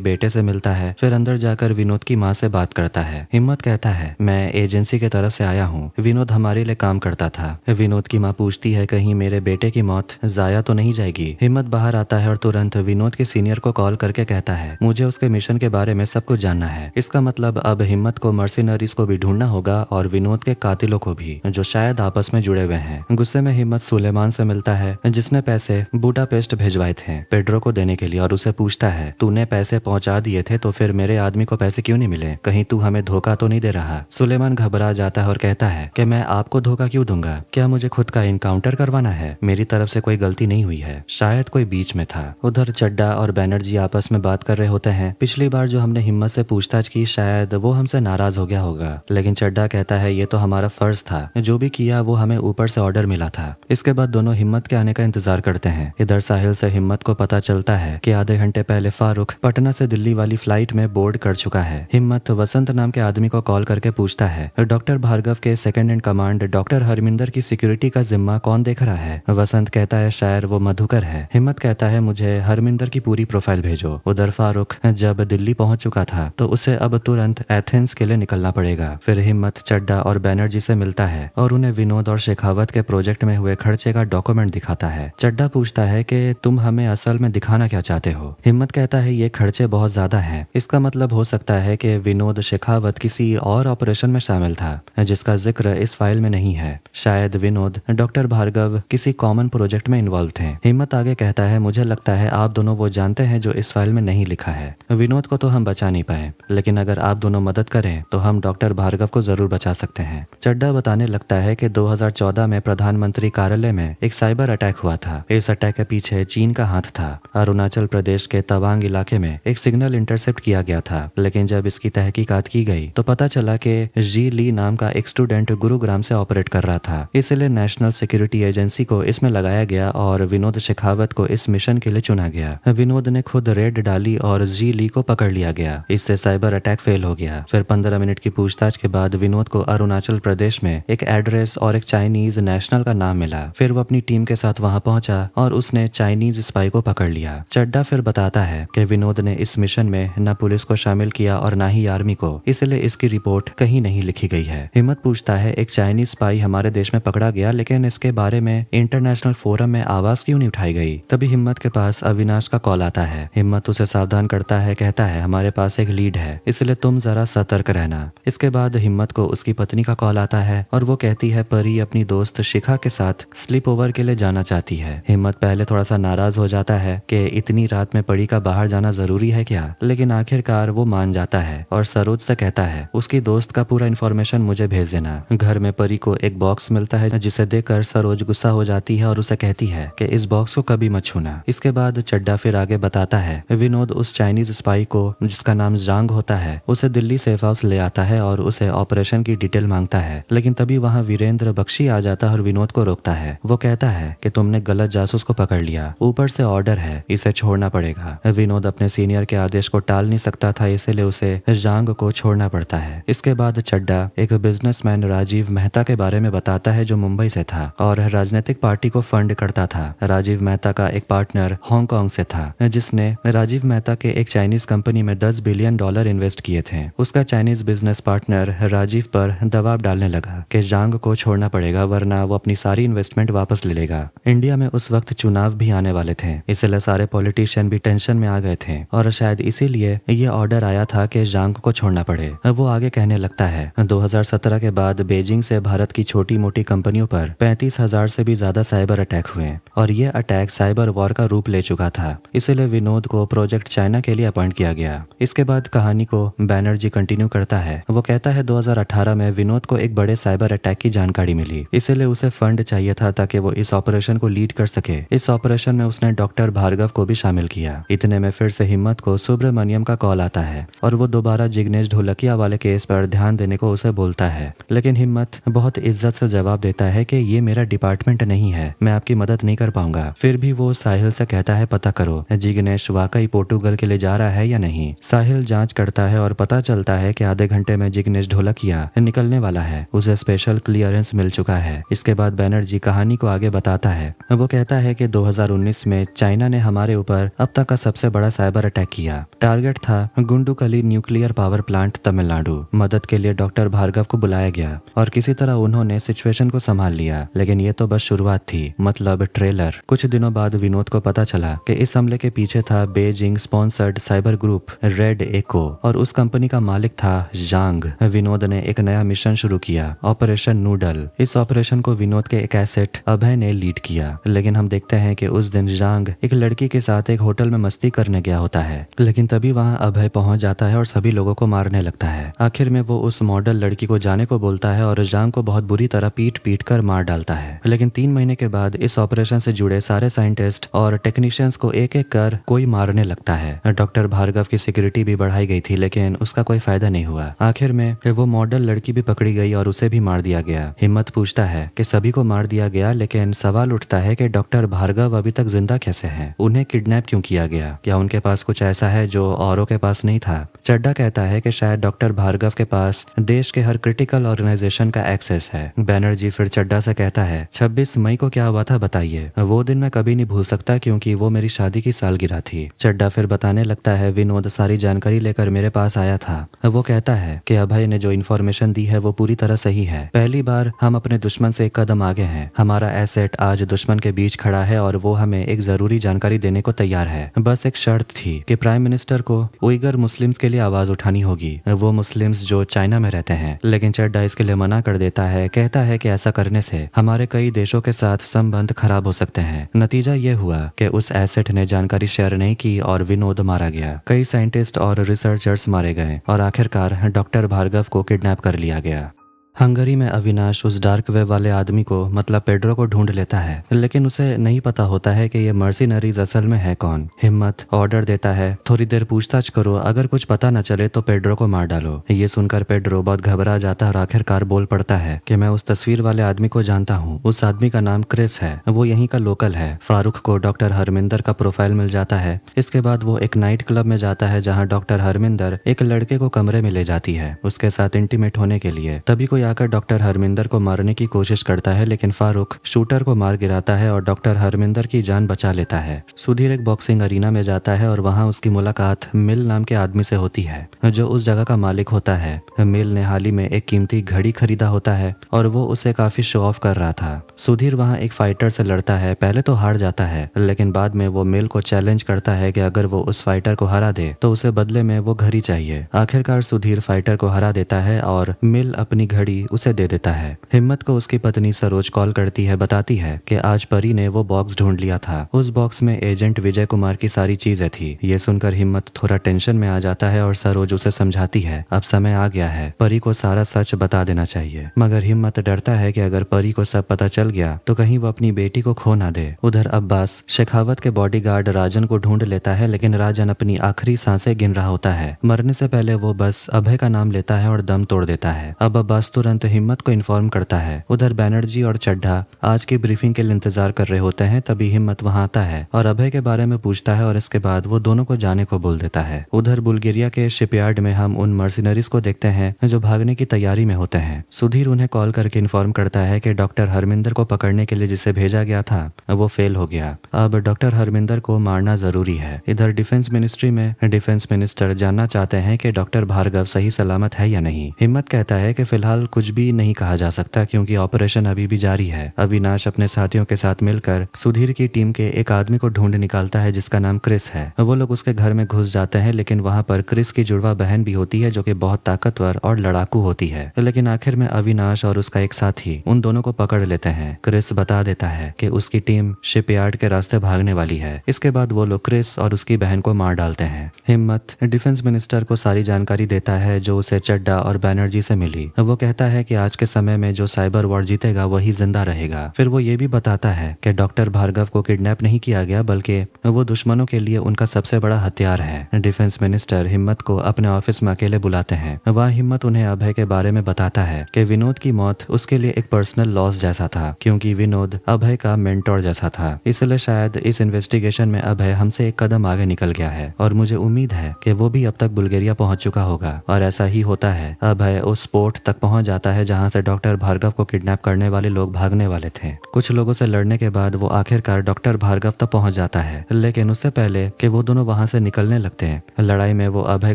बेटे से मिलता है, फिर अंदर जाकर विनोद की माँ से बात करता है। हिम्मत कहता है, मैं एजेंसी की तरफ से आया हूँ, विनोद हमारे लिए काम करता था। विनोद की माँ पूछती है, कहीं मेरे बेटे की मौत जाया तो नहीं जाएगी। हिम्मत बाहर आता है और तुरंत विनोद के सीनियर को कॉल करके कहता है, मुझे उसके मिशन के बारे में सब कुछ जानना है। इसका मतलब अब हिम्मत को मर्सिनरीज को भी ढूंढना होगा और विनोद के कातिलों को भी, जो शायद आपस में जुड़े हुए हैं। गुस्से में हिम्मत सुलेमान से मिलता है, जिसने पैसे बुडापेस्ट भिजवाए थे पेड्रो को देने के लिए, और उसे पूछता है, तूने पैसे पहुंचा दिए थे तो फिर मेरे आदमी को पैसे क्यों नहीं मिले? कहीं तू हमें धोखा तो नहीं दे रहा? सुलेमान घबरा जाता है और कहता है कि मैं आपको धोखा क्यों दूंगा? क्या मुझे खुद का इनकाउंटर करवाना है? मेरी तरफ से कोई गलती नहीं हुई है, शायद कोई बीच में था। उधर चड्डा और बैनर्जी आपस में बात कर रहे होते हैं। पिछली बार जो हमने हिम्मत से पूछताछ की, शायद वो हमसे नाराज हो गया होगा, लेकिन चड्डा कहता है, ये तो हमारा फर्ज था, जो भी किया वो हमें ऊपर से ऑर्डर मिला था। इसके बाद दोनों हिम्मत के आने का इंतजार करते हैं। इधर साहिल से हिम्मत को पता चलता है कि आधे घंटे पहले फारूक पटना से दिल्ली वाली फ्लाइट में बोर्ड कर चुका है। हिम्मत वसंत नाम के आदमी को कॉल करके पूछता है, डॉक्टर भार्गव के second in command doctor Harminder की सिक्योरिटी का जिम्मा कौन देख रहा है? वसंत कहता है, शायद वो मधुकर है। हिम्मत कहता है, मुझे हरमिंदर की पूरी प्रोफाइल भेजो। उधर फारूक जब दिल्ली पहुंच चुका था तो उसे अब तुरंत एथेंस के लिए निकलना पड़ेगा। फिर हिम्मत चड्डा और बैनर्जी से मिलता है और उन्हें विनोद और शेखावत के प्रोजेक्ट में हुए खर्चे का डॉक्यूमेंट दिखाता है। चड्डा पूछता है कि तुम हमें असल में दिखाना क्या चाहते हो? हिम्मत कहता है, ये खर्चे बहुत ज्यादा हैं। इसका मतलब हो सकता है कि विनोद शेखावत किसी और ऑपरेशन में शामिल था जिसका जिक्र इस फाइल में नहीं है। शायद विनोद डॉक्टर भार्गव किसी कॉमन प्रोजेक्ट में इन्वॉल्व थे। हिम्मत आगे कहता है, मुझे लगता है आप दोनों वो जानते हैं जो इस फाइल में नहीं लिखा है। विनोद को तो हम बचा नहीं पाए, लेकिन अगर आप दोनों मदद करें तो हम डॉक्टर भार्गव को जरूर बचा सकते हैं। चड्डा बताने लगता है कि 2014 में प्रधानमंत्री कार्यालय में एक साइबर अटैक हुआ था। इस अटैक के पीछे चीन का हाथ था। अरुणाचल प्रदेश के तवांग इलाके में एक सिग्नल इंटरसेप्ट किया गया था, लेकिन जब इसकी तहकीकात की गई तो पता चला कि जी ली नाम का एक स्टूडेंट गुरुग्राम से ऑपरेट कर रहा था। इसलिए नेशनल सिक्योरिटी एजेंसी को इसमें लगाया गया और विनोद शेखावत को इस मिशन के लिए चुना गया। विनोद ने खुद रेड डाली और जी ली को पकड़ लिया गया। इससे साइबर अटैक फेल हो गया। फिर 15 मिनट की पूछताछ के बाद विनोद को अरुणाचल प्रदेश में एक एड्रेस और एक चाइनीज नेशनल का नाम मिला। फिर वो अपनी टीम के साथ वहां पहुंचा और उसने चाइनीज स्पाई को पकड़ लिया। चड्डा फिर बताता है कि विनोद ने इस मिशन में न पुलिस को शामिल किया और न ही आर्मी को, इसलिए इसकी रिपोर्ट कहीं नहीं लिखी गई है। हिम्मत पूछता है, एक चाइनीज स्पाई हमारे देश में पकड़ा गया, लेकिन इसके बारे में इंटरनेशनल फोरम में आवाज क्यों नहीं उठाई गई? तभी हिम्मत के पास अविनाश का कॉल आता है। हिम्मत उसे सावधान करता है, कहता है, हमारे पास एक लीड है, इसलिए तुम जरा सतर्क रहना। इसके बाद हिम्मत को उसकी पत्नी का कॉल आता है और वो कहती है, परी अपनी दोस्त शिखा के साथ स्लीप ओवर के लिए जाना चाहती है। हिम्मत पहले थोड़ा सा नाराज हो जाता है कि इतनी रात में परी का बाहर जाना जरूरी है क्या, लेकिन आखिरकार वो मान जाता है और सरोज से कहता है, उसकी दोस्त का पूरा इन्फॉर्मेशन मुझे भेज देना। घर में परी को एक बॉक्स मिलता है जिसे देखकर सरोज गुस्सा हो जाती है और उसे कहती है कि इस बॉक्स को कभी मत छूना। इसके बाद चड्डा फिर आगे बताता है, विनोद उस चाइनीज स्पाई को जिसका नाम जांग होता है उसे दिल्ली सेफ हाउस ले आता है और उसे ऑपरेशन की डिटेल मांगता है, लेकिन तभी वहाँ वीरेंद्र बख्शी आ जाता है और विनोद को रोकता है। वो कहता है कि तुमने गलत जासूस को पकड़ लिया, ऊपर से ऑर्डर है, इसे छोड़ना पड़ेगा। विनोद अपने सीनियर के आदेश को टाल नहीं सकता था, इसलिए उसे जांग को छोड़ना पड़ता है। इसके बाद चड्डा एक बिजनेसमैन राजीव मेहता के बारे में बताता है जो मुंबई से था और राजनीतिक पार्टी को फंड करता था। राजीव मेहता का एक पार्टनर हांगकांग से था जिसने राजीव मेहता के एक चाइनीज कंपनी में $10 बिलियन इन्वेस्ट किए थे। उसका चाइनीज बिजनेस पार्टनर राजीव पर दबाव डालने लगा कि जांग को छोड़ना पड़ेगा वरना वो अपनी सारी इन्वेस्टमेंट वापस ले लेगा। इंडिया में उस वक्त चुनाव भी आने वाले थे, इसलिए सारे पॉलिटिशियन भी टेंशन में आ गए थे और शायद इसीलिए ये ऑर्डर आया था कि जांग को छोड़ना पड़े। वो आगे कहने लगता है, 2017 के बाद बीजिंग से भारत की छोटी मोटी कंपनियों पर 35,000 से भी ज्यादा साइबर अटैक हुए और ये अटैक साइबर वॉर का रूप ले चुका था, इसलिए विनोद को प्रोजेक्ट चाइना के लिए अपॉइंट किया गया। इसके बाद कहानी को बैनर्जी कंटिन्यू करता है। वो कहता है 2018 में विनोद को एक बड़े साइबर अटैक की जानकारी मिली, इसलिए उसे फंड चाहिए था ताकि वो इस ऑपरेशन को लीड कर सके। इस ऑपरेशन में उसने डॉक्टर भार्गव को भी शामिल किया। इतने में फिर से हिम्मत को सुब्रमण्यम का कॉल आता है और वो दोबारा जिग्नेश ढोलकिया वाले केस पर ध्यान देने को उसे बोलता है, लेकिन हिम्मत बहुत इज्जत से जवाब देता है कि ये मेरा डिपार्टमेंट नहीं है, मैं आपकी मदद नहीं कर पाऊंगा। फिर भी वो साहिल से कहता है, पता करो जिग्नेश वाकई पोर्टुगल के लिए जा रहा है या नहीं। साहिल जांच करता है और पता चलता है कि आधे घंटे में जिग्नेश ढोलकिया निकलने वाला है, उसे स्पेशल क्लियरेंस मिल चुका है। इसके बाद बैनर्जी कहानी को आगे बताता है। वो कहता है कि 2019 में चाइना ने हमारे हमारे ऊपर अब तक का सबसे बड़ा साइबर अटैक किया। टारगेट था गुंडुकली न्यूक्लियर पावर प्लांट, तमिलनाडु। मदद के लिए डॉक्टर भार्गव को बुलाया गया और किसी तरह उन्होंने सिचुएशन को संभाल लिया, लेकिन ये तो बस शुरुआत थी, मतलब ट्रेलर। कुछ दिनों बाद विनोद को पता चला कि इस हमले के पीछे था Beijing sponsored cyber group Red Echo और उस कंपनी का मालिक था जांग। विनोद ने एक नया मिशन शुरू किया, ऑपरेशन नूडल। इस ऑपरेशन को विनोद के एक एसेट अभय ने लीड किया, लेकिन हम देखते हैं कि उस दिन जांग एक लड़की के साथ एक होटल में मस्ती करने गया होता है, लेकिन तभी वहां अभय पहुंच जाता है और सभी लोगों को मारने लगता है। आखिर में वो उस मॉडल लड़की को जाने को बोलता है और जांग को बहुत बुरी तरह पीट पीट कर मार डालता है। लेकिन 3 महीने के बाद इस ऑपरेशन से जुड़े सारे साइंटिस्ट और टेक्नीशियंस को एक एक कर कोई मारने लगता है। डॉक्टर भार्गव की सिक्योरिटी भी बढ़ाई गई थी, लेकिन उसका कोई फायदा नहीं हुआ। आखिर में वो मॉडल लड़की भी पकड़ी गई और उसे भी मार दिया गया। हिम्मत पूछता है कि सभी को मार दिया गया, लेकिन सवाल उठता है कि डॉक्टर भार्गव अभी तक जिंदा कैसे हैं? उन्हें किडनैप क्यों किया गया? क्या उनके पास कुछ ऐसा है जो औरों के पास नहीं था? चड्डा कहता है कि शायद डॉक्टर भार्गव के पास देश के हर क्रिटिकल ऑर्गेनाइजेशन का एक्सेस है। बैनर्जी फिर चड्डा से कहता है 26 मई को क्या हुआ था बताइए। वो दिन मैं कभी नहीं भूल सकता क्योंकि वो मेरी शादी की सालगिरह थी। चड्डा फिर बताने लगता है विनोद सारी जानकारी लेकर मेरे पास आया था। वो कहता है कि अभय ने जो इन्फॉर्मेशन दी है वो पूरी तरह सही है। पहली बार हम अपने दुश्मन से एक कदम आगे हैं। हमारा एसेट आज दुश्मन के बीच खड़ा है और वो हमें एक जरूरी जानकारी देने को तैयार है। बस एक शर्त थी कि प्राइम मिनिस्टर को उइगर मुस्लिम्स के लिए आवाज उठानी होगी, वो मुस्लिम्स जो चाइना में रहते हैं। लेकिन चड्डा इसके लिए मना कर देता है, कहता है कि ऐसा करने से हमारे कई देशों के साथ संबंध खराब हो सकते हैं। नतीजा ये हुआ कि उस एसेट ने जानकारी शेयर नहीं की और विनोद मारा गया। कई साइंटिस्ट और रिसर्चर्स मारे गए और आखिरकार डॉक्टर भार्गव को किडनैप कर लिया गया। हंगरी में अविनाश उस डार्क वेब वाले आदमी को, मतलब पेड्रो को ढूंढ लेता है, लेकिन उसे नहीं पता होता है कि ये मर्सिनरीज असल में है कौन। हिम्मत ऑर्डर देता है थोड़ी देर पूछताछ करो, अगर कुछ पता न चले तो पेड्रो को मार डालो। ये सुनकर पेड्रो बहुत घबरा जाता है और आखिरकार बोल पड़ता है कि मैं उस तस्वीर वाले आदमी को जानता हूँ। उस आदमी का नाम क्रिस है, वो यहीं का लोकल है। फारूक को डॉक्टर हरमिंदर का प्रोफाइल मिल जाता है। इसके बाद वो एक नाइट क्लब में जाता है जहाँ डॉक्टर हरमिंदर एक लड़के को कमरे में ले जाती है उसके साथ इंटीमेट होने के लिए। तभी कोई आकर डॉक्टर हरमिंदर को मारने की कोशिश करता है, लेकिन फारूक शूटर को मार गिराता है और डॉक्टर हरमिंदर की जान बचा लेता है। सुधीर एक बॉक्सिंग अरीना में जाता है और वहां उसकी मुलाकात मिल नाम के आदमी से होती है जो उस जगह का मालिक होता है। मिल ने हाल ही में एक कीमती घड़ी खरीदा होता है और वो उसे काफी शो ऑफ कर रहा था। सुधीर वहां एक फाइटर से लड़ता है, पहले तो हार जाता है, लेकिन बाद में वो मिल को चैलेंज करता है कि अगर वो उस फाइटर को हरा दे तो उसे बदले में वो घड़ी चाहिए। आखिरकार सुधीर फाइटर को हरा देता है और मिल अपनी घड़ी उसे दे देता है। हिम्मत को उसकी पत्नी सरोज कॉल करती है, बताती है कि आज परी ने वो बॉक्स ढूंढ लिया था। उस बॉक्स में एजेंट विजय कुमार की सारी चीजें थी। ये सुनकर हिम्मत थोड़ा टेंशन में आ जाता है और सरोज उसे समझाती है अब समय आ गया है, परी को सारा सच बता देना चाहिए। मगर हिम्मत डरता है कि अगर परी को सब पता चल गया तो कहीं वो अपनी बेटी को खो ना दे। उधर अब्बास शेखावत के बॉडीगार्ड राजन को ढूंढ लेता है, लेकिन राजन अपनी आखिरी सांसें गिन रहा होता है। मरने से पहले वो बस अभय का नाम लेता है और दम तोड़ देता है। अब अब्बास तुरंत हिम्मत को इन्फॉर्म करता है। उधर बैनर्जी और चड्ढा आज की ब्रीफिंग के लिए इंतजार कर रहे होते हैं, तभी हिम्मत वहां आता है और अभय के बारे में पूछता है और इसके बाद वो दोनों को जाने को बोल देता है। उधर बुल्गारिया के शिपयार्ड में हम उन मर्सिनरीज को देखते हैं जो भागने की तैयारी में होते हैं। सुधीर उन्हें कॉल करके इन्फॉर्म करता है कि डॉक्टर हरमिंदर को पकड़ने के लिए जिसे भेजा गया था वो फेल हो गया। अब डॉक्टर हरमिंदर को मारना जरूरी है। इधर डिफेंस मिनिस्ट्री में डिफेंस मिनिस्टर जानना चाहते हैं कि डॉक्टर भार्गव सही सलामत है या नहीं। हिम्मत कहता है कि फिलहाल कुछ भी नहीं कहा जा सकता क्योंकि ऑपरेशन अभी भी जारी है। अविनाश अपने साथियों के साथ मिलकर सुधीर की टीम के एक आदमी को ढूंढ निकालता है जिसका नाम क्रिस है। वो लोग उसके घर में घुस जाते हैं, लेकिन वहां पर क्रिस की जुड़वा बहन भी होती है जो कि बहुत ताकतवर और लड़ाकू होती है। लेकिन आखिर में अविनाश और उसका एक साथी उन दोनों को पकड़ लेते हैं। क्रिस बता देता है कि उसकी टीम शिपयार्ड के रास्ते भागने वाली है। इसके बाद वो लोग क्रिस और उसकी बहन को मार डालते हैं। हिम्मत डिफेंस मिनिस्टर को सारी जानकारी देता है जो उसे चड्डा और बैनर्जी से मिली। वो कहता है कि आज के समय में जो साइबर वॉर जीतेगा वही जिंदा रहेगा। फिर वो ये भी बताता है कि डॉक्टर भार्गव को किडनैप नहीं किया गया बल्कि वो दुश्मनों के लिए उनका सबसे बड़ा हथियार है। डिफेंस मिनिस्टर हिम्मत को अपने ऑफिस में अकेले बुलाते हैं। वहाँ हिम्मत उन्हें अभय के बारे में बताता है कि विनोद की मौत उसके लिए एक पर्सनल लॉस जैसा था क्योंकि विनोद अभय का मेंटोर जैसा था। इसलिए शायद इस इन्वेस्टिगेशन में अभय हमसे एक कदम आगे निकल गया है और मुझे उम्मीद है कि वो भी अब तक बुल्गारिया पहुंच चुका होगा। और ऐसा ही होता है। अभय उस पोर्ट तक पहुंच जाता है जहाँ से डॉक्टर भार्गव को किडनैप करने वाले लोग भागने वाले थे। कुछ लोगों से लड़ने के बाद वो आखिरकार डॉक्टर भार्गव तक पहुंच जाता है, लेकिन उससे पहले कि वो दोनों वहां से निकलने लगते हैं, लड़ाई में वो अभय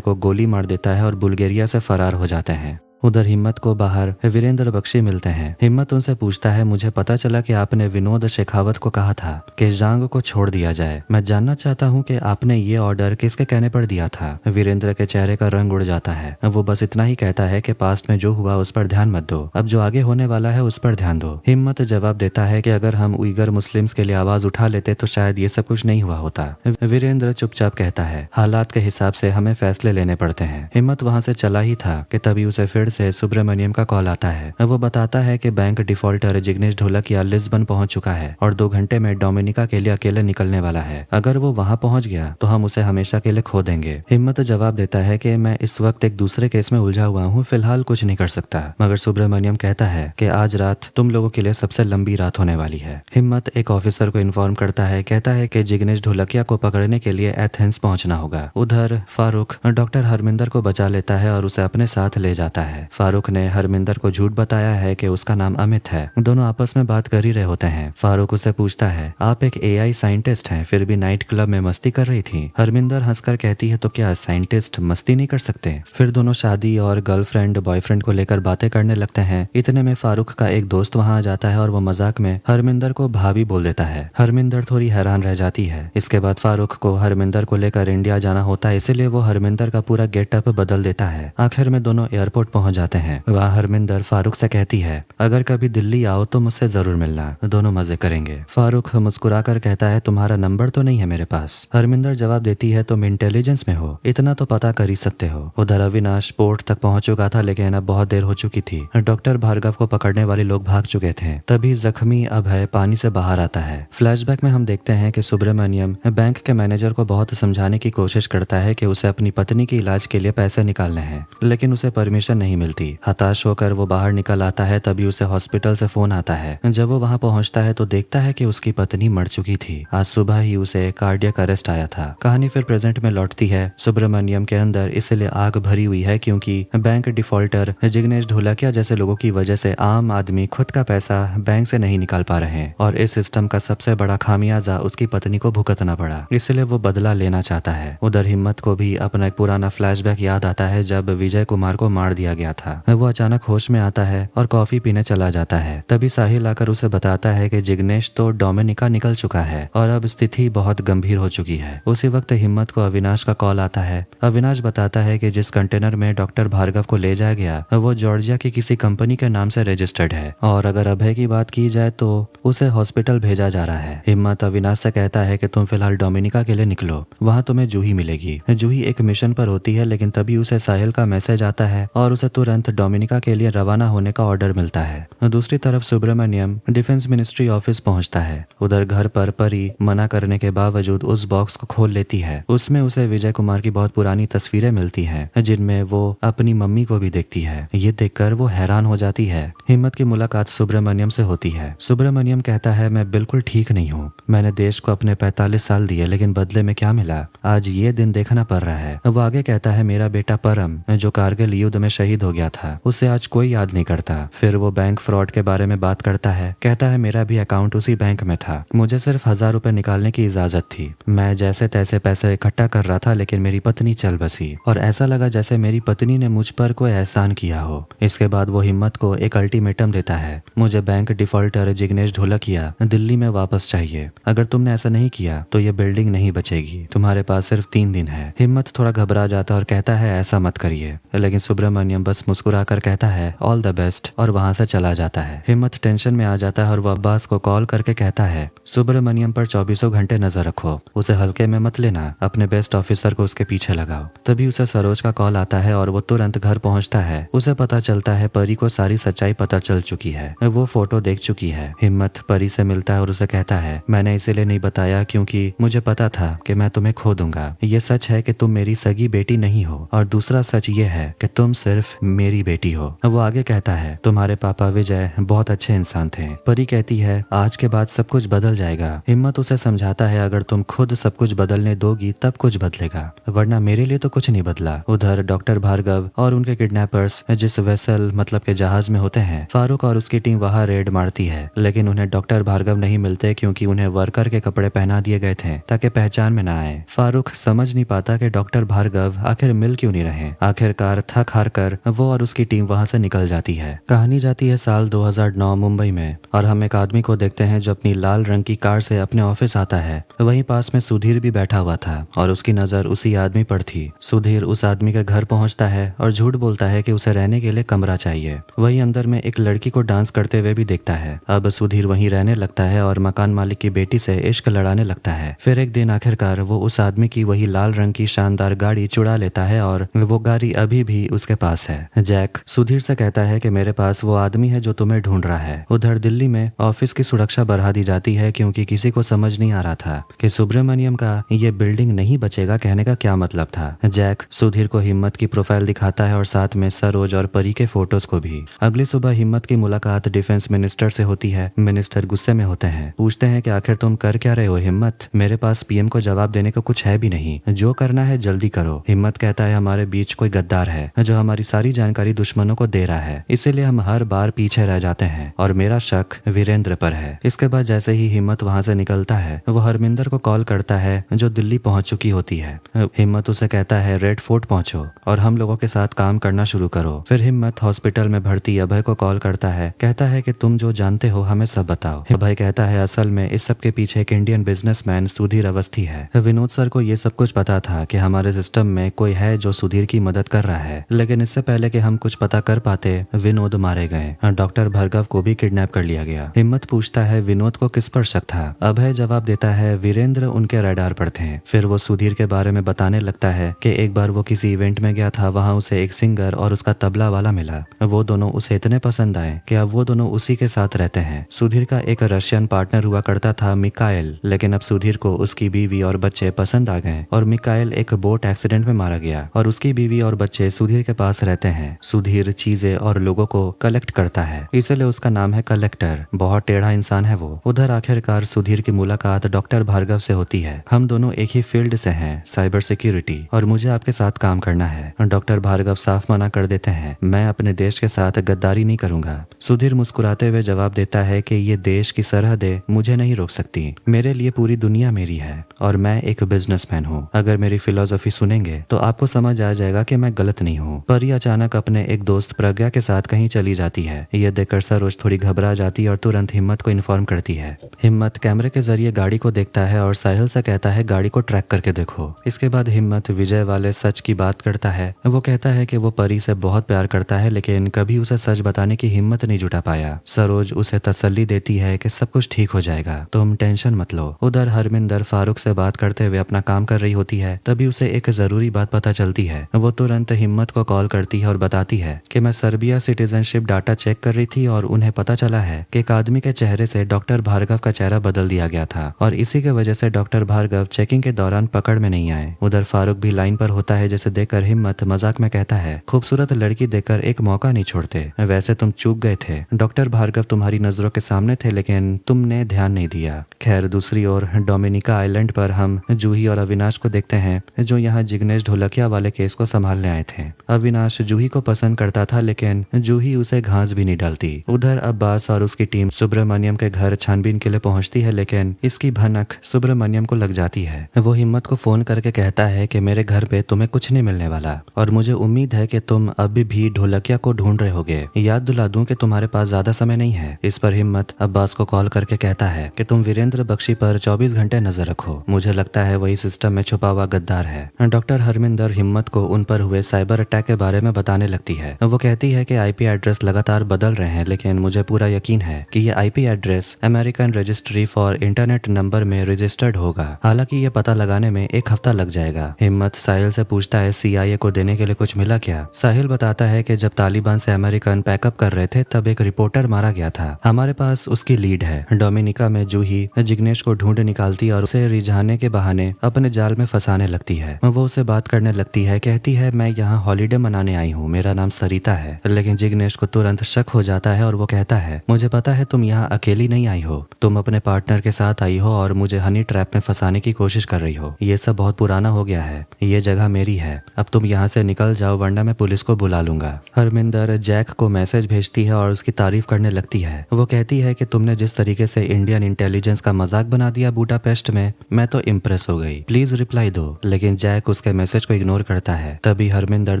को गोली मार देता है और बुल्गारिया से फरार हो जाते हैं। उधर हिम्मत को बाहर वीरेंद्र बख्शी मिलते हैं। हिम्मत उनसे पूछता है, मुझे पता चला कि आपने विनोद शेखावत को कहा था कि जांग को छोड़ दिया जाए। मैं जानना चाहता हूं कि आपने ये ऑर्डर किसके कहने पर दिया था। वीरेंद्र के चेहरे का रंग उड़ जाता है। वो बस इतना ही कहता है कि पास्ट में जो हुआ उस पर ध्यान मत दो, अब जो आगे होने वाला है उस पर ध्यान दो। हिम्मत जवाब देता है कि अगर हम उइगर मुस्लिम्स के लिए आवाज उठा लेते तो शायद ये सब कुछ नहीं हुआ होता। वीरेंद्र चुपचाप कहता है, हालात के हिसाब से हमें फैसले लेने पड़ते हैं। हिम्मत वहां से चला ही था कि तभी उसे फिर से सुब्रमण्यम का कॉल आता है। वो बताता है कि bank defaulter Jignesh Dholakia Lisbon पहुंच चुका है और 2 घंटे में डोमिनिका के लिए अकेले निकलने वाला है। अगर वो वहां पहुंच गया तो हम उसे हमेशा के लिए खो देंगे। हिम्मत जवाब देता है कि मैं इस वक्त एक दूसरे केस में उलझा हुआ हूँ, फिलहाल कुछ नहीं कर सकता। मगर सुब्रमण्यम कहता है कि आज रात तुम लोगों के लिए सबसे लंबी रात होने वाली है। हिम्मत एक ऑफिसर को इन्फॉर्म करता है, कहता है कि जिग्नेश ढोलकिया को पकड़ने के लिए एथेंस पहुंचना होगा। उधर फारूक डॉक्टर हरमिंदर को बचा लेता है और उसे अपने साथ ले जाता है। फारूक ने हरमिंदर को झूठ बताया है कि उसका नाम अमित है। दोनों आपस में बात कर ही रहे होते हैं। फारूक उसे पूछता है, आप एक एआई साइंटिस्ट हैं, फिर भी नाइट क्लब में मस्ती कर रही थी। हरमिंदर हंसकर कहती है, तो क्या साइंटिस्ट मस्ती नहीं कर सकते। फिर दोनों शादी और गर्लफ्रेंड बॉयफ्रेंड को लेकर बातें करने लगते हैं। इतने में फारूक का एक दोस्त वहां आ जाता है और वो मजाक में हरमिंदर को भाभी बोल देता है। हरमिंदर थोड़ी हैरान रह जाती है। इसके बाद फारूक को हरमिंदर को लेकर इंडिया जाना होता है, इसलिए वो हरमिंदर का पूरा गेटअप बदल देता है। आखिर में दोनों एयरपोर्ट पहुंच जाते हैं। वहाँ हरमिंदर फारूक से कहती है, अगर कभी दिल्ली आओ तो मुझसे जरूर मिलना, दोनों मजे करेंगे। फारूक मुस्कुराकर कहता है, तुम्हारा नंबर तो नहीं है मेरे पास। हरमिंदर जवाब देती है, तुम इंटेलिजेंस में हो, इतना तो पता कर ही सकते हो। उधर अविनाश पोर्ट तक पहुंच चुका था, लेकिन अब बहुत देर हो चुकी थी। डॉक्टर भार्गव को पकड़ने वाले लोग भाग चुके थे। तभी जख्मी अभय पानी से बाहर आता है। फ्लैशबैक में हम देखते हैं कि सुब्रमण्यम बैंक के मैनेजर को बहुत समझाने की कोशिश करता है कि उसे अपनी पत्नी के इलाज के लिए पैसे निकालने हैं, लेकिन उसे परमिशन नहीं मिलती। हताश होकर वो बाहर निकल आता है। तभी उसे हॉस्पिटल से फोन आता है। जब वो वहां पहुंचता है तो देखता है कि उसकी पत्नी मर चुकी थी। आज सुबह ही उसे कार्डियक अरेस्ट आया था। कहानी फिर प्रेजेंट में लौटती है। सुब्रमण्यम के अंदर इसलिए आग भरी हुई है क्योंकि बैंक डिफॉल्टर जिग्नेश ढोलकिया जैसे लोगों की वजह से आम आदमी खुद का पैसा बैंक से नहीं निकाल पा रहे हैं और इस सिस्टम का सबसे बड़ा खामियाजा उसकी पत्नी को भुगतना पड़ा, इसलिए वो बदला लेना चाहता है। उधर हिम्मत को भी अपना एक पुराना फ्लैशबैक याद आता है जब विजय कुमार को मार दिया गया था। वो अचानक होश में आता है और कॉफी पीने चला जाता है। तभी साहिल आकर उसे बताता है कि जिग्नेश तो डोमिनिका निकल चुका है और अब स्थिति बहुत गंभीर हो चुकी है। उसी वक्त हिम्मत को अविनाश का कॉल आता है। अविनाश बताता है कि जिस कंटेनर में डॉक्टर भार्गव को ले जाया गया वो जॉर्जिया की किसी कंपनी के नाम से रजिस्टर्ड है और अगर अभय की बात की जाए तो उसे हॉस्पिटल भेजा जा रहा है। हिम्मत अविनाश से कहता है कि तुम फिलहाल डोमिनिका के लिए निकलो, वहाँ तुम्हें जूही मिलेगी। जूही एक मिशन पर होती है, लेकिन तभी उसे साहिल का मैसेज आता है और उसे तुरंत डोमिनिका के लिए रवाना होने का ऑर्डर मिलता है। दूसरी तरफ सुब्रमण्यम डिफेंस मिनिस्ट्री ऑफिस पहुंचता है। उधर घर पर परी मना करने के बावजूद उस बॉक्स को खोल लेती है। उसमें उसे विजय कुमार की बहुत पुरानी तस्वीरें मिलती हैं, जिनमें वो अपनी मम्मी को भी देखती है। ये देखकर वो हैरान हो जाती है। हिम्मत की मुलाकात सुब्रमण्यम से होती है। सुब्रमण्यम कहता है, मैं बिल्कुल ठीक नहीं हूँ। मैंने देश को अपने 45 साल दिए, लेकिन बदले में क्या मिला, आज ये दिन देखना पड़ रहा है। वो आगे कहता है, मेरा बेटा परम जो कारगिल युद्ध में शहीद हो गया था, उसे आज कोई याद नहीं करता। फिर वो बैंक फ्रॉड के बारे में बात करता है। कहता है, मेरा भी अकाउंट उसी बैंक में था, मुझे सिर्फ 1000 रुपए निकालने की इजाजत थी। मैं जैसे तैसे पैसे इकट्ठा कर रहा था, लेकिन मेरी पत्नी चल बसी और ऐसा लगा जैसे मेरी पत्नी ने मुझ पर कोई एहसान किया हो। इसके बाद वो हिम्मत को एक अल्टीमेटम देता है, मुझे बैंक डिफॉल्टर जिग्नेश ढोलकिया दिल्ली में वापस चाहिए। अगर तुमने ऐसा नहीं किया तो ये बिल्डिंग नहीं बचेगी। तुम्हारे पास सिर्फ 3 दिन है। हिम्मत थोड़ा घबरा जाता और कहता है, ऐसा मत करिए, लेकिन सुब्रमण्यम बस मुस्कुरा कर कहता है, ऑल द बेस्ट, और वहां से चला जाता है। हिम्मत टेंशन में आ जाता है और वो अब्बास को कॉल करके कहता है, सुब्रमण्यम पर 24 घंटे नजर रखो, उसे हल्के में मत लेना, अपने बेस्ट ऑफिसर को उसके पीछे लगाओ। तभी उसे सरोज का कॉल आता है और वो तुरंत घर पहुंचता है। उसे पता चलता है परी को सारी सच्चाई पता चल चुकी है, वो फोटो देख चुकी है। हिम्मत परी से मिलता है और उसे कहता है, मैंने इसीलिए नहीं बताया क्योंकि मुझे पता था कि मैं तुम्हें खो दूंगा। ये सच है कि तुम मेरी सगी बेटी नहीं हो और दूसरा सच ये है कि तुम सिर्फ मेरी बेटी हो। वो आगे कहता है, तुम्हारे पापा विजय बहुत अच्छे इंसान थे। परी कहती है, आज के बाद सब कुछ बदल जाएगा। हिम्मत उसे समझाता है, अगर तुम खुद सब कुछ बदलने दोगी तब कुछ बदलेगा, वरना मेरे लिए तो कुछ नहीं बदला। उधर डॉक्टर भार्गव और उनके किडनैपर्स जिस वेसल मतलब के जहाज में होते हैं, फारूक और उसकी टीम वहां रेड मारती है, लेकिन उन्हें डॉक्टर भार्गव नहीं मिलते क्योंकि उन्हें वर्कर के कपड़े पहना दिए गए थे ताकि पहचान में न आए। फारूक समझ नहीं पाता कि डॉक्टर भार्गव आखिर मिल क्यों नहीं रहे। आखिरकार थक हार कर वो और उसकी टीम वहां से निकल जाती है। कहानी जाती है साल 2009 मुंबई में, और हम एक आदमी को देखते हैं जो अपनी लाल रंग की कार से अपने ऑफिस आता है। वहीं पास में सुधीर भी बैठा हुआ था और उसकी नजर उसी आदमी पर थी। सुधीर उस आदमी के घर पहुंचता है और झूठ बोलता है कि उसे रहने के लिए कमरा चाहिए। वहीं अंदर में एक लड़की को डांस करते हुए भी देखता है। अब सुधीर वहीं रहने लगता है और मकान मालिक की बेटी से इश्क लड़ाने लगता है। फिर एक दिन आखिरकार वो उस आदमी की वही लाल रंग की शानदार गाड़ी चुरा लेता है और वो गाड़ी अभी भी उसके पास है। जैक सुधीर से कहता है कि मेरे पास वो आदमी है जो तुम्हें ढूंढ रहा है। उधर दिल्ली में ऑफिस की सुरक्षा बढ़ा दी जाती है क्योंकि किसी को समझ नहीं आ रहा था कि सुब्रमण्यम का ये बिल्डिंग नहीं बचेगा कहने का क्या मतलब था। जैक सुधीर को हिम्मत की प्रोफाइल दिखाता है और साथ में सरोज और परी के फोटोज को भी। अगली सुबह हिम्मत की मुलाकात डिफेंस मिनिस्टर से होती है। मिनिस्टर गुस्से में होते हैं, पूछते हैं कि आखिर तुम कर क्या रहे हो हिम्मत? मेरे पास पीएम को जवाब देने को कुछ है भी नहीं, जो करना है जल्दी करो। हिम्मत कहता है, हमारे बीच कोई गद्दार है जो हमारी सारी जानकारी दुश्मनों को दे रहा है, इसीलिए हम हर बार पीछे रह जाते हैं और मेरा शक वीरेंद्र पर है। इसके बाद जैसे ही हिम्मत वहां से निकलता है वो हरमिंदर को कॉल करता है जो दिल्ली पहुंच चुकी होती है। हिम्मत उसे कहता है, रेड फोर्ट पहुंचो और हम लोगों के साथ काम करना शुरू करो। फिर हिम्मत हॉस्पिटल में भर्ती अभय को कॉल करता है, कहता है कि तुम जो जानते हो हमें सब बताओ। अभय कहता है, असल में इस सब के पीछे एक इंडियन बिजनेसमैन सुधीर अवस्थी है। विनोद सर को ये सब कुछ पता था कि हमारे सिस्टम में कोई है जो सुधीर की मदद कर रहा है, लेकिन इससे पहले कि हम कुछ पता कर पाते विनोद मारे गए। डॉक्टर भार्गव को भी किडनैप कर लिया गया। हिम्मत पूछता है, विनोद को किस पर शक था? अभय जवाब देता है, वीरेंद्र उनके रडार पर थे। फिर वो सुधीर के बारे में बताने लगता है कि एक बार वो किसी इवेंट में गया था, वहां उसे एक सिंगर और उसका तबला वाला मिला। वो दोनों उसे इतने पसंद आए कि अब वो दोनों उसी के साथ रहते हैं। सुधीर का एक रशियन पार्टनर हुआ करता था मिकाइल, लेकिन अब सुधीर को उसकी बीवी और बच्चे पसंद आ गए और मिकाइल एक बोट एक्सीडेंट में मारा गया और उसकी बीवी और बच्चे सुधीर के पास रहते हैं। सुधीर चीजें और लोगों को कलेक्ट करता है, इसलिए उसका नाम है कलेक्टर। बहुत टेढ़ा इंसान है वो। उधर आखिरकार सुधीर की मुलाकात डॉक्टर भार्गव से होती है। हम दोनों एक ही फील्ड से हैं, साइबर सिक्योरिटी, और मुझे आपके साथ काम करना है। डॉक्टर भार्गव साफ मना कर देते हैं, मैं अपने देश के साथ गद्दारी नहीं करूंगा। सुधीर मुस्कुराते हुए जवाब देता है कि ये देश की सरहदें मुझे नहीं रोक सकती, मेरे लिए पूरी दुनिया मेरी है और मैं एक बिजनेसमैन हूँ। अगर मेरी फिलोसफी सुनेंगे तो आपको समझ आ जाएगा कि मैं गलत नहीं हूँ। परी अचानक अपने एक दोस्त प्रज्ञा के साथ कहीं चली जाती है। ये देखकर सरोज थोड़ी घबरा जाती है और तुरंत हिम्मत को इन्फॉर्म करती है। हिम्मत कैमरे के जरिए गाड़ी को देखता है और साहिल से कहता है, गाड़ी को ट्रैक करके देखो। इसके बाद हिम्मत विजय वाले सच की बात करता है। वो कहता है कि वो परी से बहुत प्यार करता है, लेकिन कभी उसे सच बताने की हिम्मत नहीं जुटा पाया। सरोज उसे तसल्ली देती है कि सब कुछ ठीक हो जाएगा, तुम टेंशन मत लो। उधर हरमिंदर फारूक से बात करते हुए अपना काम कर रही होती है। तभी उसे एक जरूरी बात पता चलती है। वो तुरंत हिम्मत को कॉल करती है और बताती है कि मैं सर्बिया सिटीजनशिप डाटा चेक कर रही थी और उन्हें पता चला है कि एक आदमी के चेहरे से डॉक्टर भार्गव का चेहरा बदल दिया गया था और इसी के वजह से डॉक्टर भार्गव चेकिंग के दौरान पकड़ में नहीं आए। उधर फारूक भी लाइन पर होता है, जिसे देखकर हिम्मत मजाक में कहता है, खूबसूरत लड़की देखकर एक मौका नहीं छोड़ते, वैसे तुम चूक गए थे। डॉक्टर भार्गव तुम्हारी नजरों के सामने थे लेकिन तुमने ध्यान नहीं दिया। खैर दूसरी ओर डोमिनिका आइलैंड पर हम जूही और अविनाश को देखते हैं जो यहाँ जिग्नेश ढोलकिया वाले केस को संभालने आए थे। अविनाश जूही को पसंद करता था लेकिन जूही उसे घास भी नहीं डालती। उधर अब्बास और उसकी टीम सुब्रमण्यम के घर छानबीन के लिए पहुंचती है, लेकिन इसकी भनक सुब्रमण्यम को लग जाती है। वो हिम्मत को फोन करके कहता है कि मेरे घर पे तुम्हें कुछ नहीं मिलने वाला और मुझे उम्मीद है कि तुम अभी भी ढोलकिया को ढूंढ रहे होगे। याद दिला दूं कि तुम्हारे पास ज्यादा समय नहीं है। इस पर हिम्मत अब्बास को कॉल करके कहता है कि तुम वीरेंद्र बख्शी पर 24 घंटे नजर रखो, मुझे लगता है वही सिस्टम में छुपा हुआ गद्दार है। डॉक्टर हरमिंदर हिम्मत को उन पर हुए साइबर अटैक के बारे में बताने लगती है। वो कहती है कि आईपी एड्रेस लगातार बदल रहे हैं, लेकिन मुझे पूरा यकीन है कि ये IP address American registry for internet number में रजिस्टर्ड होगा। हालांकि ये पता लगाने में एक हफ्ता लग जाएगा। हिम्मत साहिल से पूछता है, सीआईए को देने के लिए कुछ मिला क्या? साहिल बताता है कि जब तालिबान से अमेरिकन पैकअप कर रहे थे तब एक रिपोर्टर मारा गया था। हमारे पास उसकी लीड है। डोमिनिका में जूही जिग्नेश को ढूंढ निकालती और उसे रिझाने के बहाने अपने जाल में फंसाने लगती है। वो उसे बात करने लगती है, कहती है मैं यहाँ हॉलीडे मनाने आई आई हूँ, मेरा नाम सरिता है। लेकिन जिग्नेश को तुरंत शक हो जाता है और वो कहता है, मुझे पता है तुम यहाँ अकेली नहीं आई हो, तुम अपने पार्टनर के साथ आई हो और मुझे हनी ट्रैप में फंसाने की कोशिश कर रही हो। ये सब बहुत पुराना हो गया है, ये जगह मेरी है, अब तुम यहाँ से निकल जाओ वरना मैं पुलिस को बुला लूंगा। हरमिंदर जैक को मैसेज भेजती है और उसकी तारीफ करने लगती है। वो कहती है कि तुमने जिस तरीके से इंडियन इंटेलिजेंस का मजाक बना दिया बुडापेस्ट में, मैं तो इम्प्रेस हो गई, प्लीज रिप्लाई दो। लेकिन जैक उसके मैसेज को इग्नोर करता है। तभी हरमिंदर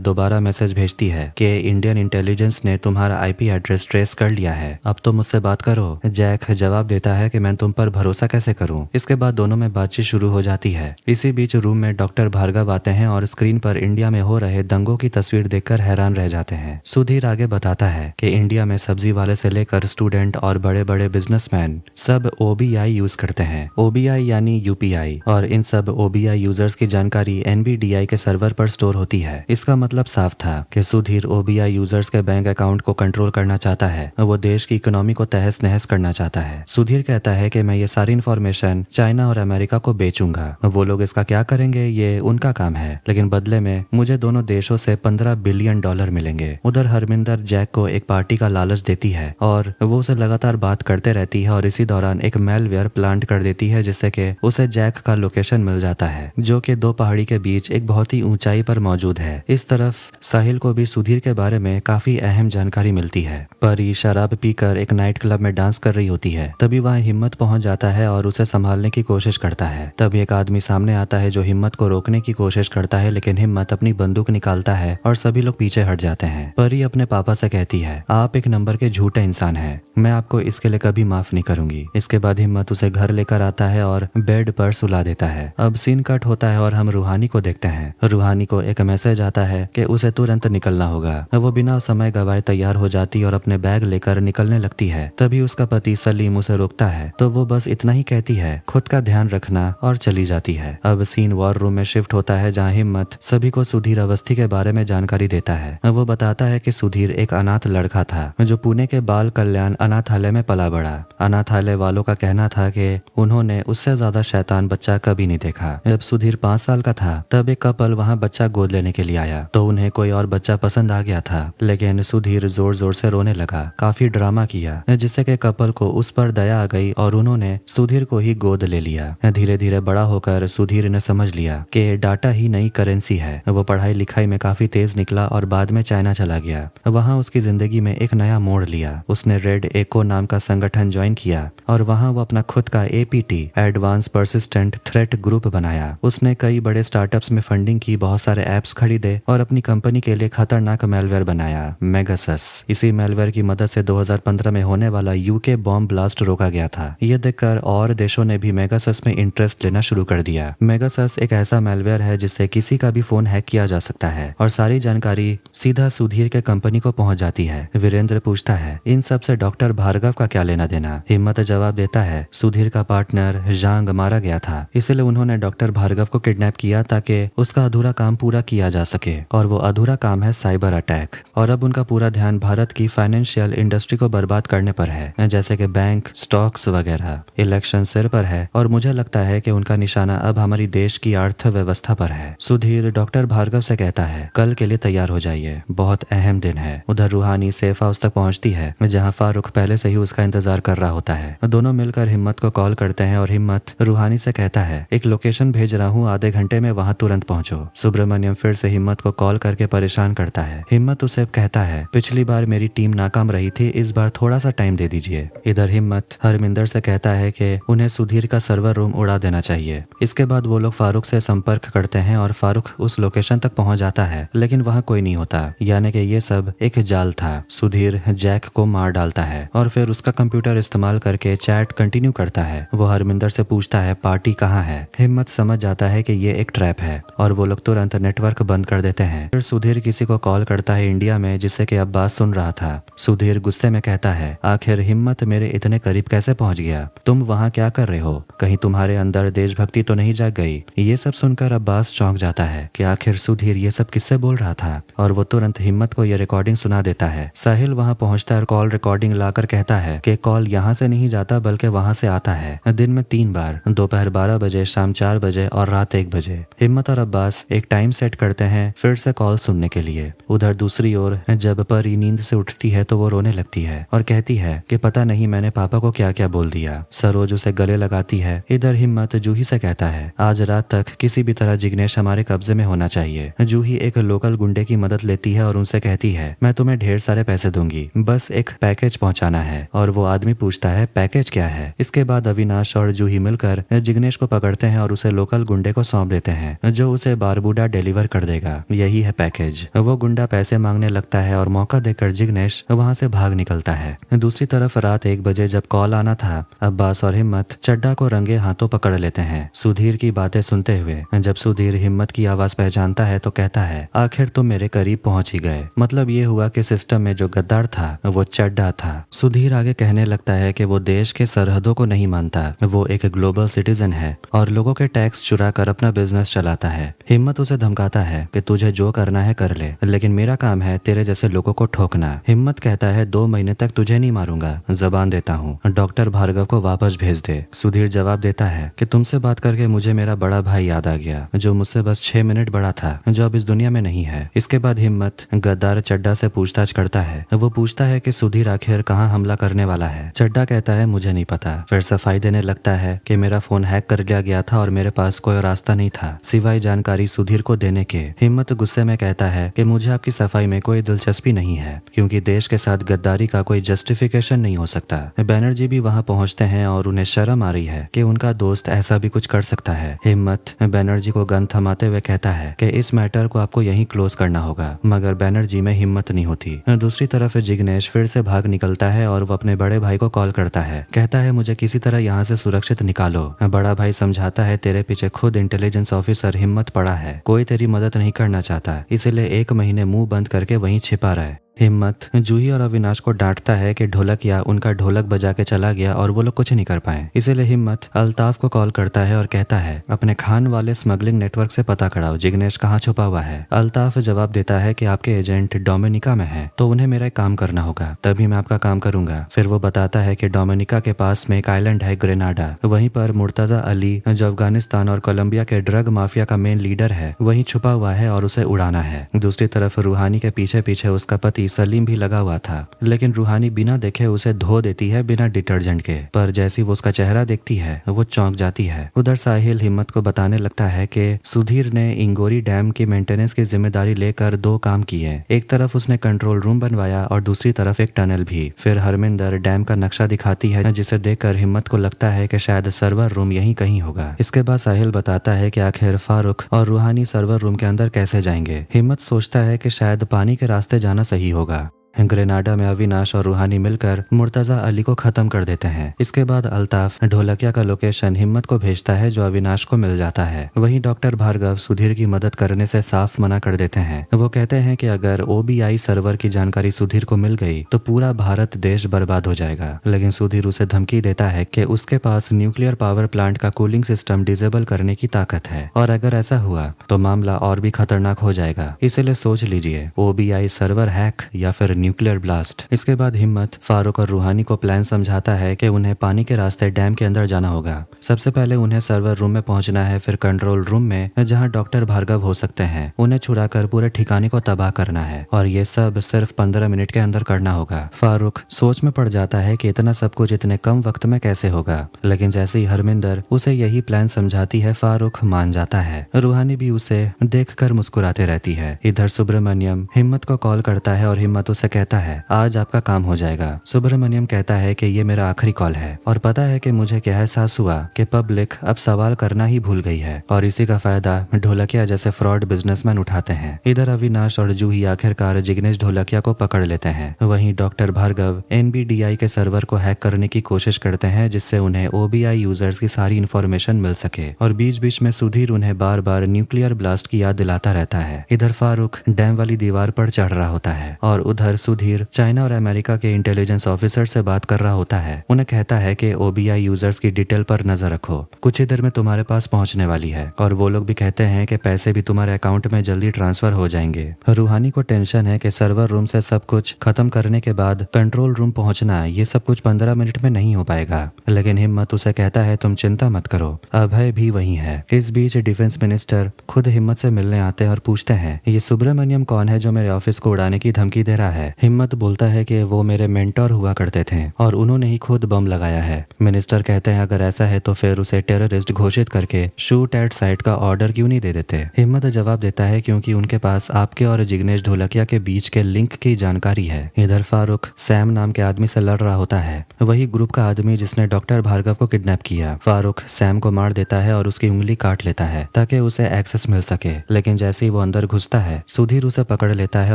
दोबारा मैसेज भेजती है कि इंडियन इंटेलिजेंस ने तुम्हारा IP एड्रेस ट्रेस कर लिया है, अब तो मुझसे बात करो। जैक जवाब देता है कि मैं तुम पर भरोसा कैसे करूं। इसके बाद दोनों में बातचीत शुरू हो जाती है। इसी बीच रूम में डॉक्टर भार्गव आते हैं और स्क्रीन पर इंडिया में हो रहे दंगों की तस्वीर देखकर हैरान रह जाते हैं। सुधीर आगे बताता है कि इंडिया में सब्जी वाले से लेकर स्टूडेंट और बड़े बड़े बिजनेसमैन सब OBI यूज करते हैं। OBI यानी UPI, और इन सब OBI यूजर्स की जानकारी NVDI के सर्वर पर स्टोर होती है। इसका मतलब साफ था कि सुधीर OBI यूजर्स के बैंक अकाउंट को कंट्रोल करना चाहता है, वो देश की इकोनॉमी को तहस नहस करना चाहता है। सुधीर कहता है कि मैं ये सारी इन्फॉर्मेशन चाइना और अमेरिका को बेचूंगा, वो लोग इसका क्या करेंगे ये उनका काम है, लेकिन बदले में मुझे दोनों देशों से $15 बिलियन मिलेंगे। उधर हरमिंदर जैक को एक पार्टी का लालच देती है और वो उसे लगातार बात करते रहती है और इसी दौरान एक मेलवेयर प्लांट कर देती है जिससे कि उसे जैक का लोकेशन मिल जाता है, जो कि दो पहाड़ी के बीच एक बहुत ही ऊंचाई पर मौजूद है। इस तरफ साहिल को भी सुधीर के बारे में काफी अहम जानकारी मिलती है। परी शराब पीकर एक नाइट क्लब में डांस कर रही होती है। तभी वहाँ हिम्मत पहुंच जाता है और उसे संभालने की कोशिश करता है। तभी एक आदमी सामने आता है जो हिम्मत को रोकने की कोशिश करता है, लेकिन हिम्मत अपनी बंदूक निकालता है और सभी लोग पीछे हट जाते हैं। परी अपने पापा से कहती है, आप एक नंबर के झूठे इंसान हैं, मैं आपको इसके लिए कभी माफ नहीं करूंगी। इसके बाद हिम्मत उसे घर लेकर आता है और बेड पर सुला देता है। अब सीन कट होता है और हम रूहानी को देखते हैं। रूहानी को एक मैसेज आता है कि उसे तुरंत निकलना होगा। वो बिना समय गवाए तैयार हो जाती और अपने बैग लेकर निकलने लगती है। तभी उसका पति सलीम उसे रोकता है तो वो बस इतना ही कहती है, खुद का ध्यान रखना, और चली जाती है। अब सीन वॉर रूम में शिफ्ट होता है जहाँ हिम्मत सभी को सुधीर अवस्थी के बारे में जानकारी देता है। वो बताता है कि सुधीर एक अनाथ लड़का था जो पुणे के बाल कल्याण अनाथालय में पला बढ़ा। अनाथालय वालों का कहना था कि उन्होंने उससे ज्यादा शैतान बच्चा कभी नहीं देखा। जब सुधीर 5 साल का था तब एक कपल वहाँ बच्चा गोद लेने के लिए आया तो उन्हें कोई और बच्चा पसंद आ गया था, लेकिन सुधीर जोर जोर से रोने लगा, काफी ड्रामा किया जिससे कि कपल को उस पर दया आ गई और उन्होंने सुधीर को ही गोद ले लिया। धीरे धीरे बड़ा होकर सुधीर ने समझ लिया कि डाटा ही नई करेंसी है। वो पढ़ाई लिखाई में काफी तेज निकला और बाद में चाइना चला गया। वहाँ उसकी जिंदगी में एक नया मोड़ लिया। उसने रेड एको नाम का संगठन ज्वाइन किया और वहाँ वो अपना खुद का APT advance persistent threat group बनाया। उसने कई बड़े स्टार्टअप्स में फंडिंग की, बहुत सारे एप्स खरीदे और अपनी कंपनी के लिए खतरनाक मेलवेयर बनाया, मेगासस। इसी मेलवेयर की मदद से 2015 में होने वाला UK बॉम्ब ब्लास्ट रोका गया था। ये देखकर और देशों ने भी मेगासस में इंटरेस्ट लेना शुरू कर दिया। मेगासस एक ऐसा मेलवेयर है जिससे किसी का भी फोन हैक किया जा सकता है और सारी जानकारी सीधा सुधीर के कंपनी को पहुंच जाती है। वीरेंद्र पूछता है, इन सब से डॉक्टर भार्गव का क्या लेना देना? हिम्मत जवाब देता है, सुधीर का पार्टनर जांग मारा गया था, इसलिए उन्होंने डॉक्टर भार्गव को किडनैप किया ताकि उसका अधूरा काम पूरा किया जा सके, और वो अधूरा काम है साइबर अटैक। और अब उनका पूरा ध्यान भारत की फाइनेंशियल इंडस्ट्री को बर्बाद करने पर है, जैसे कि बैंक, स्टॉक्स वगैरह। इलेक्शन सिर पर है और मुझे लगता है कि उनका निशाना अब हमारी देश की अर्थव्यवस्था पर है। सुधीर डॉक्टर भार्गव से कहता है, कल के लिए तैयार हो जाइए, बहुत अहम दिन है। उधर रूहानी सेफ हाउस तक पहुंचती है जहां फारूक पहले से ही उसका इंतजार कर रहा होता है। दोनों मिलकर हिम्मत को कॉल करते हैं और हिम्मत रूहानी से कहता है, एक लोकेशन भेज रहा हूँ, आधे घंटे में वहां तुरंत पहुंचो। सुब्रमण्यम फिर से हिम्मत को कॉल करके परेशान करता है। हिम्मत उसे कहता है, पिछली बार मेरी टीम नाकाम रही थी, इस बार थोड़ा सा टाइम दे दीजिए। इधर हिम्मत हरमिंदर से कहता है कि उन्हें सुधीर का सर्वर रूम उड़ा देना चाहिए। इसके बाद वो लोग फारूक से संपर्क करते हैं और फारूक उस लोकेशन तक पहुंच जाता है, लेकिन वहां कोई नहीं होता, यानी कि ये सब एक जाल था। सुधीर जैक को मार डालता है और फिर उसका कंप्यूटर इस्तेमाल करके चैट कंटिन्यू करता है। वो हरमिंदर से पूछता है, पार्टी कहाँ है? हिम्मत समझ जाता है कि ये एक ट्रैप है और वो लोग तुरंत नेटवर्क बंद कर देते हैं। फिर सुधीर किसी को कॉल करता है इंडिया में, जिससे कि अब्बास सुन रहा था। सुधीर गुस्से में कहता है, आखिर हिम्मत मेरे इतने करीब कैसे पहुंच गया? तुम वहाँ क्या कर रहे हो? कहीं तुम्हारे अंदर देशभक्ति तो नहीं जाग गई? ये सब सुनकर अब्बास चौंक जाता है कि आखिर सुधीर ये सब किससे बोल रहा था, और वो तुरंत हिम्मत को ये रिकॉर्डिंग सुना देता है। साहिल वहाँ पहुंचता है और कॉल रिकॉर्डिंग लाकर कहता है कि कॉल यहाँ से नहीं जाता बल्कि वहाँ से आता है, दिन में 3 बार, दोपहर 12 बजे, शाम 4 बजे और रात 1 बजे। हिम्मत और अब्बास एक टाइम सेट करते हैं फिर से कॉल सुनने के के लिए। उधर दूसरी ओर जब परी नींद से उठती है तो वो रोने लगती है और कहती है कि पता नहीं मैंने पापा को क्या क्या बोल दिया। सरोज उसे गले लगाती है। इधर हिम्मत जूही से कहता है आज रात तक किसी भी तरह जिग्नेश हमारे कब्जे में होना चाहिए। जूही एक लोकल गुंडे की मदद लेती है और उनसे कहती है मैं तुम्हें ढेर सारे पैसे दूंगी, बस एक पैकेज पहुंचाना है। और वो आदमी पूछता है पैकेज क्या है। इसके बाद अविनाश और जूही मिलकर जिग्नेश को पकड़ते हैं और उसे लोकल गुंडे को सौंप देते हैं जो उसे बारबूडा डिलीवर कर देगा। यही है पैकेज। वो गुंडा पैसे मांगने लगता है और मौका देकर जिग्नेश वहां से भाग निकलता है। दूसरी तरफ रात 1 बजे जब कॉल आना था, अब्बास और हिम्मत चड्डा को रंगे हाथों पकड़ लेते हैं सुधीर की बातें सुनते हुए। जब सुधीर हिम्मत की आवाज पहचानता है तो कहता है आखिर तुम मेरे करीब पहुंच ही गए। मतलब ये हुआ कि सिस्टम में जो गद्दार था वो चड्डा था। सुधीर आगे कहने लगता है कि वो देश के सरहदों को नहीं मानता, वो एक ग्लोबल सिटीजन है और लोगों के टैक्स चुरा कर अपना बिजनेस चलाता है। हिम्मत उसे धमकाता है कि तुझे जो करना है कर ले, लेकिन मेरा काम है तेरे जैसे लोगों को ठोकना। हिम्मत कहता है 2 महीने तक तुझे नहीं मारूंगा, जबान देता हूँ, डॉक्टर भार्गव को वापस भेज दे। सुधीर जवाब देता है कि तुमसे बात करके मुझे मेरा बड़ा भाई याद आ गया जो मुझसे बस 6 मिनट बड़ा था, जो अब इस दुनिया में नहीं है। इसके बाद हिम्मत गद्दार चड्डा से पूछताछ करता है। वो पूछता है कि सुधीर आखिर कहाँ हमला करने वाला है। चड्डा कहता है मुझे नहीं पता, फिर सफाई देने लगता है कि मेरा फोन हैक कर लिया गया था और मेरे पास कोई रास्ता नहीं था सिवाय जानकारी सुधीर को देने के। हिम्मत गुस्से में कहता है कि मुझे आपकी सफाई में कोई दिलचस्पी नहीं है क्योंकि देश के साथ गद्दारी का कोई जस्टिफिकेशन नहीं हो सकता। बैनर्जी भी वहाँ पहुँचते हैं और उन्हें शर्म आ रही है कि उनका दोस्त ऐसा भी कुछ कर सकता है। हिम्मत बैनर्जी को गन थमाते हुए कहता है कि इस मैटर को आपको यहीं क्लोज करना होगा, मगर बैनर्जी में हिम्मत नहीं होती। दूसरी तरफ जिग्नेश फिर से भाग निकलता है और वो अपने बड़े भाई को कॉल करता है। कहता है मुझे किसी तरह यहाँ से सुरक्षित निकालो। बड़ा भाई समझाता है तेरे पीछे खुद इंटेलिजेंस ऑफिसर हिम्मत पड़ा है, कोई तेरी मदद नहीं करना चाहता, इसलिए 1 महीने मुंह बंद करके वहीं छिपा रहे। हिम्मत जूही और अविनाश को डांटता है कि ढोलकिया उनका ढोलक बजा के चला गया और वो लोग कुछ नहीं कर पाए। इसीलिए हिम्मत अल्ताफ को कॉल करता है और कहता है अपने खान वाले स्मगलिंग नेटवर्क से पता कराओ जिग्नेश कहाँ छुपा हुआ है। अल्ताफ जवाब देता है कि आपके एजेंट डोमिनिका में है तो उन्हें मेरा एक काम करना होगा, तभी मैं आपका काम करूंगा। फिर वो बताता है कि डोमिनिका के पास में एक आइलैंड है ग्रेनाडा, वहीं पर मुर्तजा अली जो अफगानिस्तान और कोलंबिया के ड्रग माफिया का मेन लीडर है वहीं छुपा हुआ है और उसे उड़ाना है। दूसरी तरफ रूहानी के पीछे पीछे उसका पति सलीम भी लगा हुआ था, लेकिन रूहानी बिना देखे उसे धो देती है बिना डिटर्जेंट के, पर जैसी वो उसका चेहरा देखती है वो चौंक जाती है। उधर साहिल हिम्मत को बताने लगता है कि सुधीर ने इंगोरी डैम की मेंटेनेंस की जिम्मेदारी लेकर 2 काम किए, एक तरफ उसने कंट्रोल रूम बनवाया और दूसरी तरफ एक टनल भी। फिर हरमिंदर डैम का नक्शा दिखाती है जिसे देखकर हिम्मत को लगता है कि शायद सर्वर रूम यहीं कहीं होगा। इसके बाद साहिल बताता है कि आखिर फारूक और रूहानी सर्वर रूम के अंदर कैसे जाएंगे। हिम्मत सोचता है कि शायद पानी के रास्ते जाना सही होगा। ग्रेनाडा में अविनाश और रूहानी मिलकर मुर्तजा अली को खत्म कर देते हैं। इसके बाद अल्ताफ ढोलकिया का लोकेशन हिम्मत को भेजता है जो अविनाश को मिल जाता है। वहीं डॉक्टर भार्गव सुधीर की मदद करने से साफ मना कर देते हैं। वो कहते हैं कि अगर OBI सर्वर की जानकारी सुधीर को मिल गई तो पूरा भारत देश बर्बाद हो जाएगा, लेकिन सुधीर उसे धमकी देता है कि उसके पास न्यूक्लियर पावर प्लांट का कूलिंग सिस्टम डिसेबल करने की ताकत है और अगर ऐसा हुआ तो मामला और भी खतरनाक हो जाएगा, इसलिए सोच लीजिए OBI सर्वर हैक या फिर न्यूक्लियर ब्लास्ट। इसके बाद हिम्मत फारूक और रूहानी को प्लान समझाता है कि उन्हें पानी के रास्ते डैम के अंदर जाना होगा। सबसे पहले उन्हें सर्वर रूम में पहुंचना है, फिर कंट्रोल रूम में जहां डॉक्टर भार्गव हो सकते हैं उन्हें छुड़ाकर पूरे ठिकाने को तबाह करना है और ये सब सिर्फ 15 मिनट के अंदर करना होगा। फारूक सोच में पड़ जाता है कि इतना सब कुछ इतने कम वक्त में कैसे होगा, लेकिन जैसे ही हरमिंदर उसे यही प्लान समझाती है फारूक मान जाता है। रूहानी भी उसे देखकर मुस्कुराते रहती है। इधर सुब्रमण्यम हिम्मत को कॉल करता है और हिम्मत उसे कहता है आज आपका काम हो जाएगा। सुब्रमण्यम कहता है कि ये मेरा आखिरी कॉल है और पता है कि मुझे क्या एहसास हुआ कि पब्लिक अब सवाल करना ही भूल गई है और इसी का फायदा ढोलकिया जैसे फ्रॉड बिजनेसमैन उठाते हैं। इधर अविनाश और जूही आखिरकार जिग्नेश ढोलकिया को पकड़ लेते हैं। वहीं डॉक्टर भार्गव NBDI के सर्वर को हैक करने की कोशिश करते हैं जिससे उन्हें OBI यूजर्स की सारी इन्फॉर्मेशन मिल सके और बीच बीच में सुधीर उन्हें बार बार न्यूक्लियर ब्लास्ट की याद दिलाता रहता है। इधर फारूक डैम वाली दीवार पर चढ़ रहा होता है और उधर सुधीर चाइना और अमेरिका के इंटेलिजेंस ऑफिसर से बात कर रहा होता है। उन्हें कहता है कि ओबीआई यूजर्स की डिटेल पर नजर रखो, कुछ ही देर में तुम्हारे पास पहुंचने वाली है। और वो लोग भी कहते हैं कि पैसे भी तुम्हारे अकाउंट में जल्दी ट्रांसफर हो जाएंगे। रूहानी को टेंशन है कि सर्वर रूम से सब कुछ खत्म करने के बाद कंट्रोल रूम पहुंचना, ये सब कुछ 15 मिनट में नहीं हो पाएगा। लेकिन हिम्मत उसे कहता है तुम चिंता मत करो, अभय भी वही है। इस बीच डिफेंस मिनिस्टर खुद हिम्मत से मिलने आते हैं और पूछते हैं ये सुब्रमण्यम कौन है जो मेरे ऑफिस को उड़ाने की धमकी दे रहा है। हिम्मत बोलता है कि वो मेरे मेंटोर हुआ करते थे और उन्होंने ही खुद बम लगाया है। मिनिस्टर कहते हैं अगर ऐसा है तो फिर उसे टेररिस्ट घोषित करके शूट एट साइट का ऑर्डर क्यों नहीं दे देते। हिम्मत जवाब देता है क्योंकि उनके पास आपके और जिग्नेश ढोलकिया के बीच के लिंक की जानकारी है। इधर फारूक सैम नाम के आदमी से लड़ रहा होता है, वही ग्रुप का आदमी जिसने डॉक्टर भार्गव को किडनैप किया। फारूक सैम को मार देता है और उसकी उंगली काट लेता है ताकि उसे एक्सेस मिल सके। लेकिन जैसे ही वो अंदर घुसता है सुधीर उसे पकड़ लेता है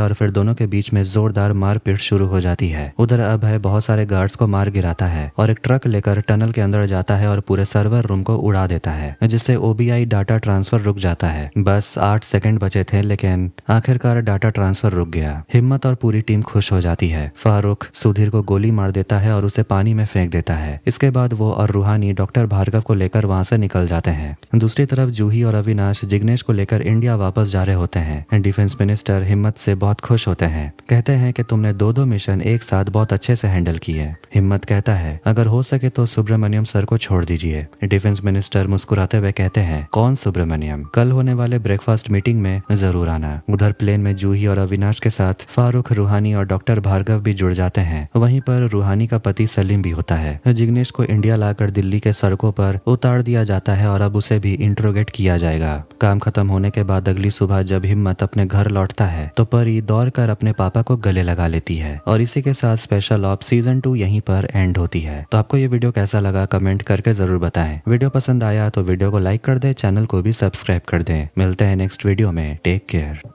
और फिर दोनों के बीच में जोरदार मारपीट शुरू हो जाती है। उधर अभय बहुत सारे गार्ड्स को मार गिराता है और एक ट्रक लेकर टनल के अंदर जाता है और पूरे सर्वर रूम को उड़ा देता है, जिससे ओबीआई डाटा ट्रांसफर रुक जाता है। बस 8 सेकंड बचे थे लेकिन आखिरकार डाटा ट्रांसफर रुक गया। हिम्मत और पूरी टीम खुश हो जाती है। फारूक सुधीर को गोली मार देता है और उसे पानी में फेंक देता है। इसके बाद वो और रूहानी डॉक्टर भार्गव को लेकर वहां से निकल जाते हैं। दूसरी तरफ जूही और अविनाश जिग्नेश को लेकर इंडिया वापस जा रहे होते हैं। डिफेंस मिनिस्टर हिम्मत से बहुत खुश होते हैं, कहते हैं कि तुमने दो मिशन एक साथ बहुत अच्छे से हैंडल किए। हिम्मत कहता है अगर हो सके तो सुब्रमण्यम सर को छोड़ दीजिए। डिफेंस मिनिस्टर मुस्कुराते हुए कहते हैं कौन सुब्रमण्यम, कल होने वाले ब्रेकफास्ट मीटिंग में जरूर आना। उधर प्लेन में जूही और अविनाश के साथ फारूक, रूहानी और डॉक्टर भार्गव भी जुड़ जाते हैं। वहीं पर रूहानी का पति सलीम भी होता है। जिग्नेश को इंडिया लाकर दिल्ली के सड़कों पर उतार दिया जाता है और अब उसे भी इंट्रोगेट किया जाएगा। काम खत्म होने के बाद अगली सुबह जब हिम्मत अपने घर लौटता है तो परी दौड़ कर अपने पापा को गले लगा लेती है। और इसी के साथ स्पेशल ऑप सीजन 2 यहीं पर एंड होती है। तो आपको ये वीडियो कैसा लगा कमेंट करके जरूर बताएं। वीडियो पसंद आया तो वीडियो को लाइक कर दे, चैनल को भी सब्सक्राइब कर दें। मिलते हैं नेक्स्ट वीडियो में। Take care.